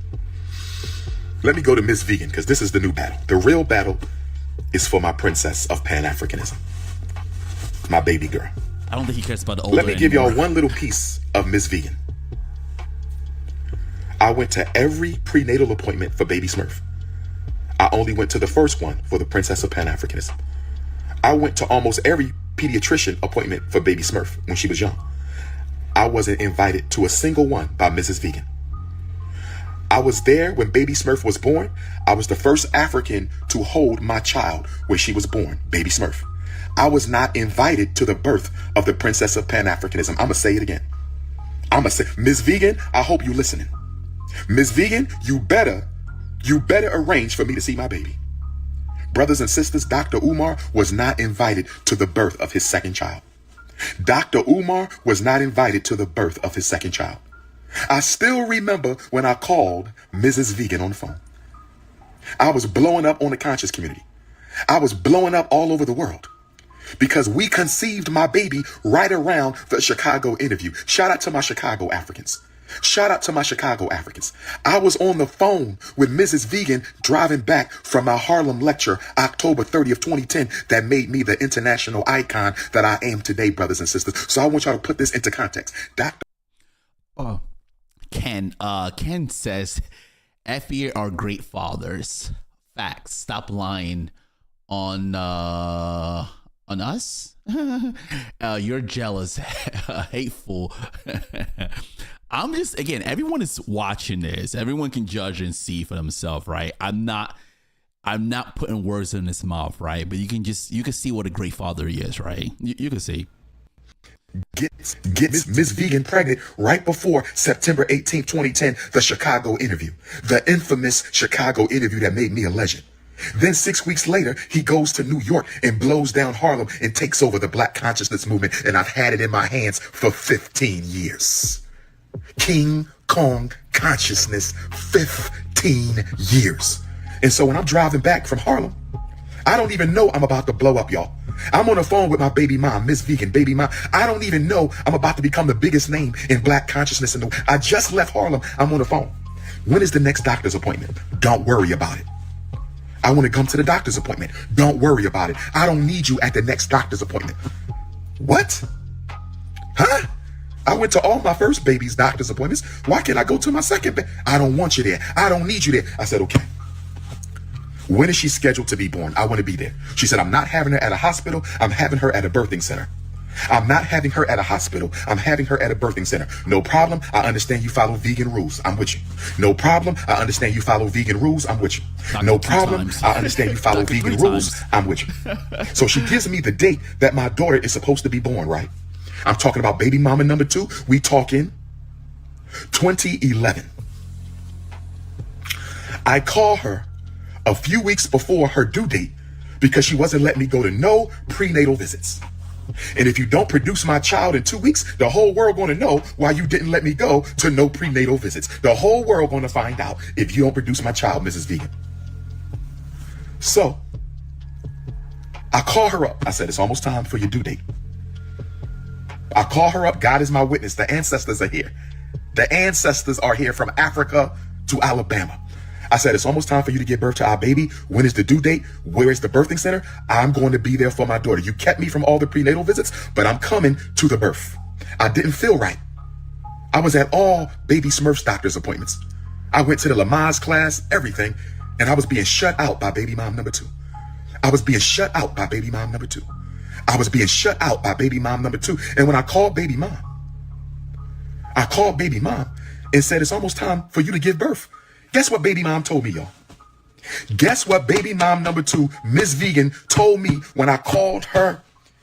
[SPEAKER 2] Let me go to Miss Vegan, because this is the new battle. The real battle is for my princess of Pan-Africanism. My baby girl.
[SPEAKER 1] I don't think he cares about the older.
[SPEAKER 2] Let me give y'all one little piece of Miss Vegan. I went to every prenatal appointment for Baby Smurf. I only went to the first one for the princess of Pan-Africanism. I went to almost every pediatrician appointment for Baby Smurf when she was young. I wasn't invited to a single one by Mrs. Vegan. I was there when Baby Smurf was born. I was the first African to hold my child when she was born, Baby Smurf. I was not invited to the birth of the princess of Pan-Africanism. I'm going to say it again. I'm going to say, Ms. Vegan, I hope you're listening. Ms. Vegan, you better arrange for me to see my baby. Brothers and sisters, Dr. Umar was not invited to the birth of his second child. Dr. Umar was not invited to the birth of his second child. I still remember when I called Mrs. Vegan on the phone. I was blowing up on the conscious community. I was blowing up all over the world because we conceived my baby right around the Chicago interview. Shout out to my Chicago Africans. Shout out to my Chicago Africans. I was on the phone with Mrs. Vegan driving back from my Harlem lecture, October 30th, 2010, that made me the international icon that I am today, brothers and sisters. So I want y'all to put this into context.
[SPEAKER 1] Ken says, FE are great fathers. Facts. Stop lying on us. You're jealous, hateful. I'm just, again, everyone is watching this. Everyone can judge and see for themselves, right? I'm not putting words in his mouth, right? But you can see what a great father he is, right? You can see.
[SPEAKER 2] Gets Miss Vegan pregnant right before September 18th, 2010, the Chicago interview. The infamous Chicago interview that made me a legend. Then 6 weeks later, he goes to New York and blows down Harlem and takes over the Black consciousness movement. And I've had it in my hands for 15 years. King Kong consciousness, 15 years. And so when I'm driving back from Harlem, I don't even know I'm about to blow up, y'all. I'm on the phone with my baby mom, Miss Vegan, baby mom. I don't even know I'm about to become the biggest name in Black consciousness in the. I just left Harlem. I'm on the phone. When is the next doctor's appointment? Don't worry about it. I want to come to the doctor's appointment. Don't worry about it. I don't need you at the next doctor's appointment. What? Huh? I went to all my first baby's doctor's appointments. Why can't I go to my second? I don't want you there. I don't need you there. I said, okay. When is she scheduled to be born? I want to be there. She said, I'm not having her at a hospital. I'm having her at a birthing center. I'm not having her at a hospital. I'm having her at a birthing center. No problem. I understand you follow vegan rules. I'm with you. No problem. I understand you follow vegan rules. I'm with you. No problem. I understand you follow vegan rules. I'm with you. So she gives me the date that my daughter is supposed to be born, right? I'm talking about baby mama number 2. We talking 2011. I call her a few weeks before her due date because she wasn't letting me go to no prenatal visits. And if you don't produce my child in 2 weeks, the whole world going to know why you didn't let me go to no prenatal visits. The whole world going to find out if you don't produce my child, Mrs. Vegan. So I call her up. I said, it's almost time for your due date. I call her up. God is my witness. The ancestors are here. The ancestors are here from Africa to Alabama. I said, it's almost time for you to give birth to our baby. When is the due date? Where is the birthing center? I'm going to be there for my daughter. You kept me from all the prenatal visits, but I'm coming to the birth. I didn't feel right. I was at all Baby Smurf's doctor's appointments. I went to the Lamaze class, everything, and I was being shut out by baby mom number 2. I was being shut out by baby mom number 2. I was being shut out by baby mom number 2. And when I called baby mom and said, it's almost time for you to give birth. Guess what baby mom told me, y'all? Guess what baby mom number 2, Miss Vegan, told me when I called her?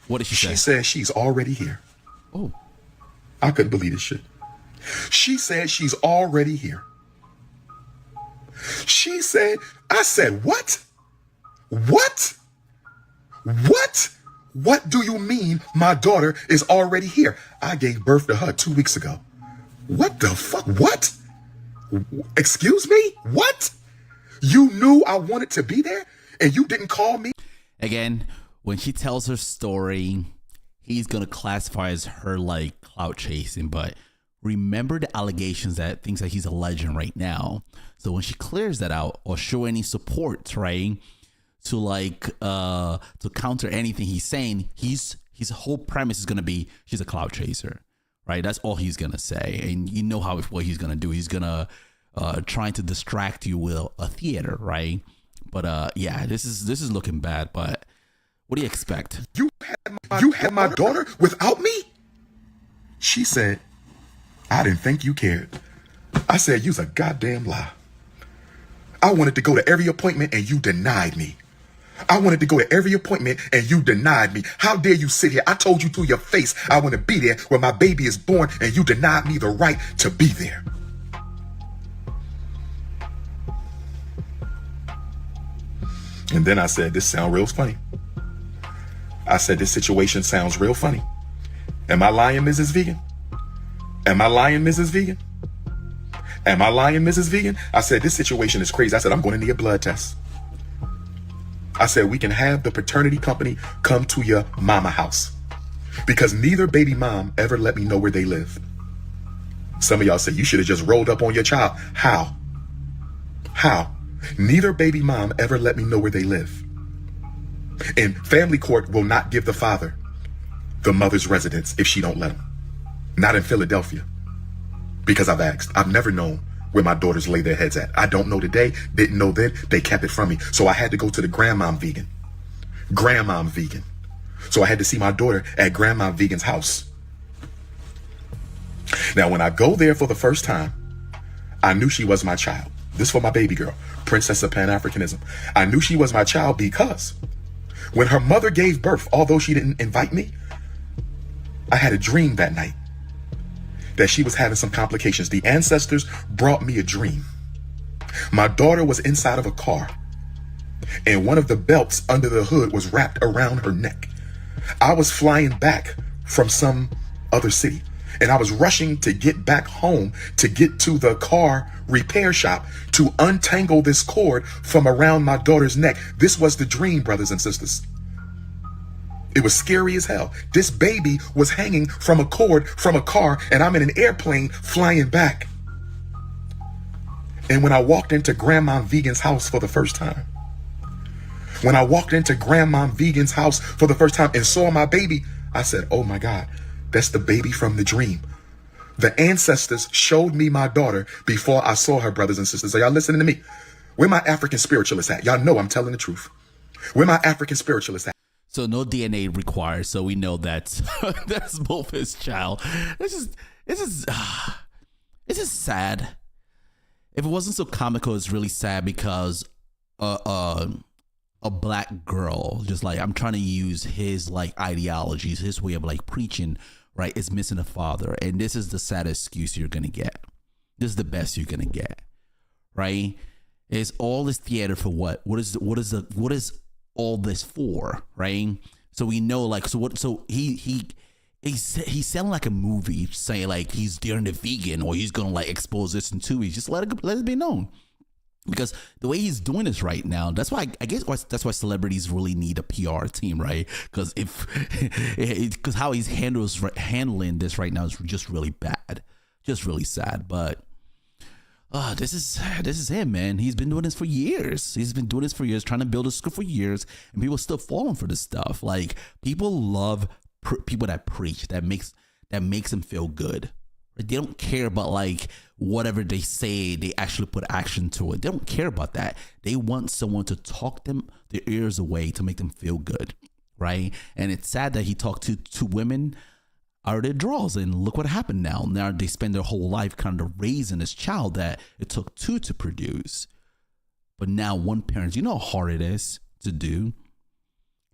[SPEAKER 1] What did she say?
[SPEAKER 2] She said she's already here.
[SPEAKER 1] Oh.
[SPEAKER 2] I couldn't believe this shit. She said she's already here. She said, I said, what? What? What? What do you mean my daughter is already here? I gave birth to her 2 weeks ago. What the fuck? What? Excuse me? What? You knew I wanted to be there and you didn't call me?
[SPEAKER 1] Again, when she tells her story, he's going to classify as her like clout chasing, but remember the allegations that things that he's alleging right now. So when she clears that out or show any support, right, to like to counter anything he's saying, his whole premise is going to be she's a clout chaser, right? That's all he's going to say. And you know what he's going to do. He's going to trying to distract you with a theater, right? But yeah, this is looking bad. But what do you expect?
[SPEAKER 2] You had my daughter without me? She said, I didn't think you cared. I said, you's a goddamn lie. I wanted to go to every appointment and you denied me. I wanted to go to every appointment and you denied me. How dare you sit here? I told you to your face I want to be there when my baby is born and you denied me the right to be there. And then I said, this sounds real funny. I said, this situation sounds real funny. Am I lying, Mrs. Vegan? Am I lying, Mrs. Vegan? Am I lying, Mrs. Vegan? I said, this situation is crazy. I said, I'm going to need a blood test. I said, we can have the paternity company come to your mama house because neither baby mom ever let me know where they live. Some of y'all say you should have just rolled up on your child. How? Neither baby mom ever let me know where they live. And family court will not give the father the mother's residence if she don't let him. Not in Philadelphia. Because I've asked. I've never known where my daughters lay their heads at. I don't know today. Didn't know then. They kept it from me. So I had to go to the grandmom vegan. Grandmom vegan. So I had to see my daughter at grandmom vegan's house. Now, when I go there for the first time, I knew she was my child. This for my baby girl, princess of Pan-Africanism. I knew she was my child because when her mother gave birth, although she didn't invite me, I had a dream that night that she was having some complications. The ancestors brought me a dream. My daughter was inside of a car and one of the belts under the hood was wrapped around her neck. I was flying back from some other city and I was rushing to get back home to get to the car repair shop to untangle this cord from around my daughter's neck. This was the dream, brothers and sisters. It was scary as hell. This baby was hanging from a cord from a car and I'm in an airplane flying back. And when I walked into Grandma Vegan's house for the first time, when I walked into Grandma Vegan's house for the first time and saw my baby, I said, oh my God, that's the baby from the dream. The ancestors showed me my daughter before I saw her, brothers and sisters. Are y'all listening to me? Where my African spiritualists at? Y'all know I'm telling the truth. Where my African spiritualists at?
[SPEAKER 1] So no DNA required. So we know that that's both his child. This is sad. If it wasn't so comical, it's really sad because a black girl, just like I'm trying to use his like ideologies, his way of like preaching, right, is missing a father. And this is the saddest excuse you're going to get. This is the best you're going to get, right? It's all this theater for what? What is all this for, right? So we know like, so he's selling like a movie saying like he's daring the vegan or he's going to like expose this in 2 weeks. Just let it be known. Because the way he's doing this right now, that's why I guess that's why celebrities really need a PR team, right? Because because how he's handling this right now is just really bad, just really sad. But this is him, man. He's been doing this for years. Trying to build a school for years, and people still falling for this stuff. Like people love people that preach, that makes them feel good. They don't care about like whatever they say. They actually put action to it. They don't care about that. They want someone to talk their ears away to make them feel good, right? And it's sad that he talked to 2 women out of their drawers, and look what happened now. Now they spend their whole life kind of raising this child that it took 2 to produce. But now one parent, you know how hard it is to do,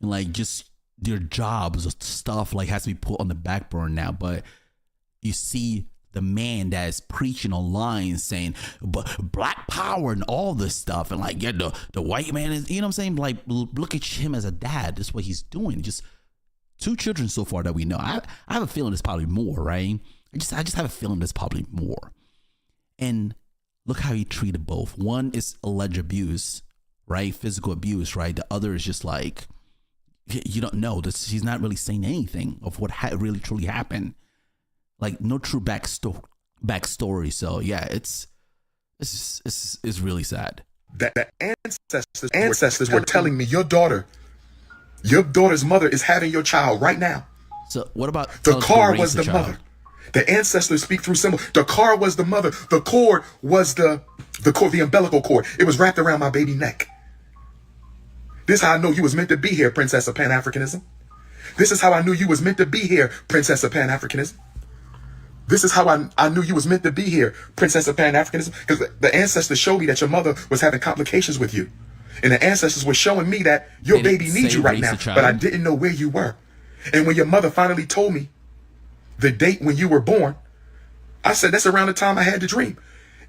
[SPEAKER 1] and like just their jobs or stuff like has to be put on the back burner now. But you see the man that is preaching online saying black power and all this stuff, and like, yeah, the white man is, you know what I'm saying? Like, look at him as a dad. That's what he's doing. Just 2 children so far that we know. I have a feeling there's probably more, right? I just have a feeling there's probably more. And look how he treated both. One is alleged abuse, right? Physical abuse, right? The other is just like, you don't know. He's not really saying anything of what really truly happened. Like no true backstory. So yeah, it's really sad.
[SPEAKER 3] That the ancestors were telling me your daughter's mother is having your child right now.
[SPEAKER 1] So what about
[SPEAKER 3] the car was the mother? The ancestors speak through symbol. The car was the mother. The cord was the umbilical cord. It was wrapped around my baby neck. This is how I know you was meant to be here, Princess of Pan-Africanism. This is how I knew you was meant to be here, Princess of Pan-Africanism. This is how I knew you was meant to be here, Princess of Pan-Africanism. Because the ancestors showed me that your mother was having complications with you. And the ancestors were showing me that your baby needs you right now. But I didn't know where you were. And when your mother finally told me the date when you were born, I said, that's around the time I had the dream.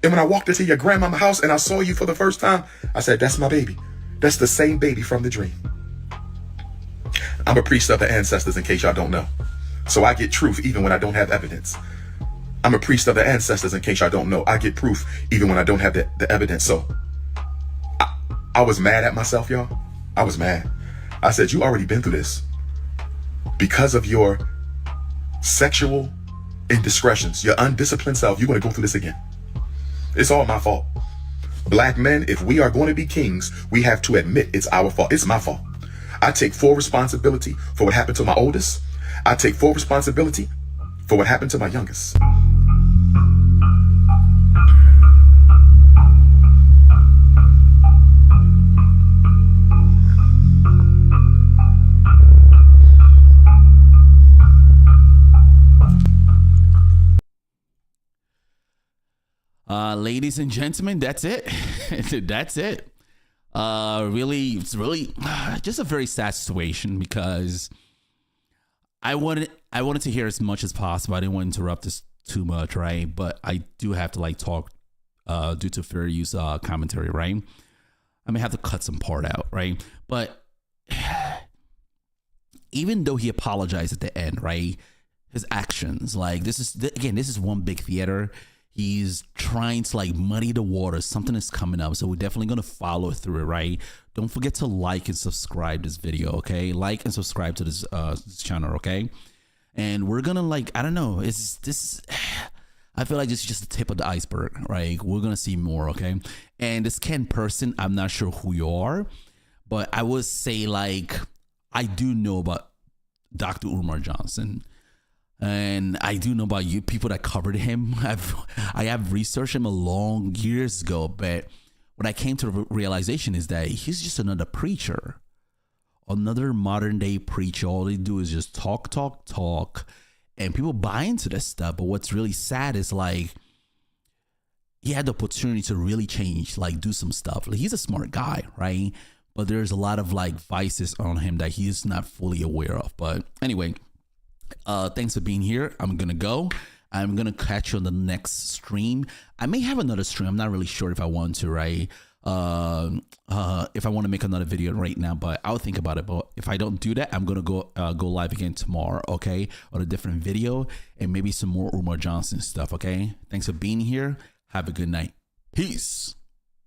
[SPEAKER 3] And when I walked into your grandmama's house and I saw you for the first time, I said, that's my baby. That's the same baby from the dream. I'm a priest of the ancestors, in case y'all don't know. So I get truth even when I don't have evidence. I'm a priest of the ancestors, in case y'all don't know. I get proof even when I don't have the evidence. So I was mad at myself, y'all. I was mad. I said, you already been through this. Because of your sexual indiscretions, your undisciplined self, you're going to go through this again. It's all my fault. Black men, if we are going to be kings, we have to admit it's our fault. It's my fault. I take full responsibility for what happened to my oldest. I take full responsibility for what happened to my youngest.
[SPEAKER 1] Ladies and gentlemen, that's it. That's it. It's really just a very sad situation because I wanted to hear as much as possible. I didn't want to interrupt this too much, right? But I do have to talk due to fair use commentary, right? I may have to cut some part out, right? But even though he apologized at the end, right? His actions, this is one big theater. He's trying to muddy the water. Something is coming up. So we're definitely going to follow through it, right? Don't forget to like and subscribe this video, okay? Like and subscribe to this channel, okay? And we're going to I don't know. I feel like this is just the tip of the iceberg, right? We're going to see more, okay? And this Ken person, I'm not sure who you are, but I would say I do know about Dr. Umar Johnson. And I do know about you people that covered him. I have researched him years ago, but what I came to the realization is that he's just another preacher, another modern day preacher. All they do is just talk, and people buy into this stuff. But what's really sad is he had the opportunity to really change, do some stuff. He's a smart guy, right? But there's a lot of vices on him that he's not fully aware of. But anyway. Thanks for being here. I'm gonna go. I'm gonna catch you on the next stream. I may have another stream. I'm not really sure if I want to, right? If I want to make another video right now, but I'll think about it. But if I don't do that, I'm gonna go live again tomorrow, okay, on a different video and maybe some more Umar Johnson stuff, okay? Thanks for being here. Have a good night. Peace.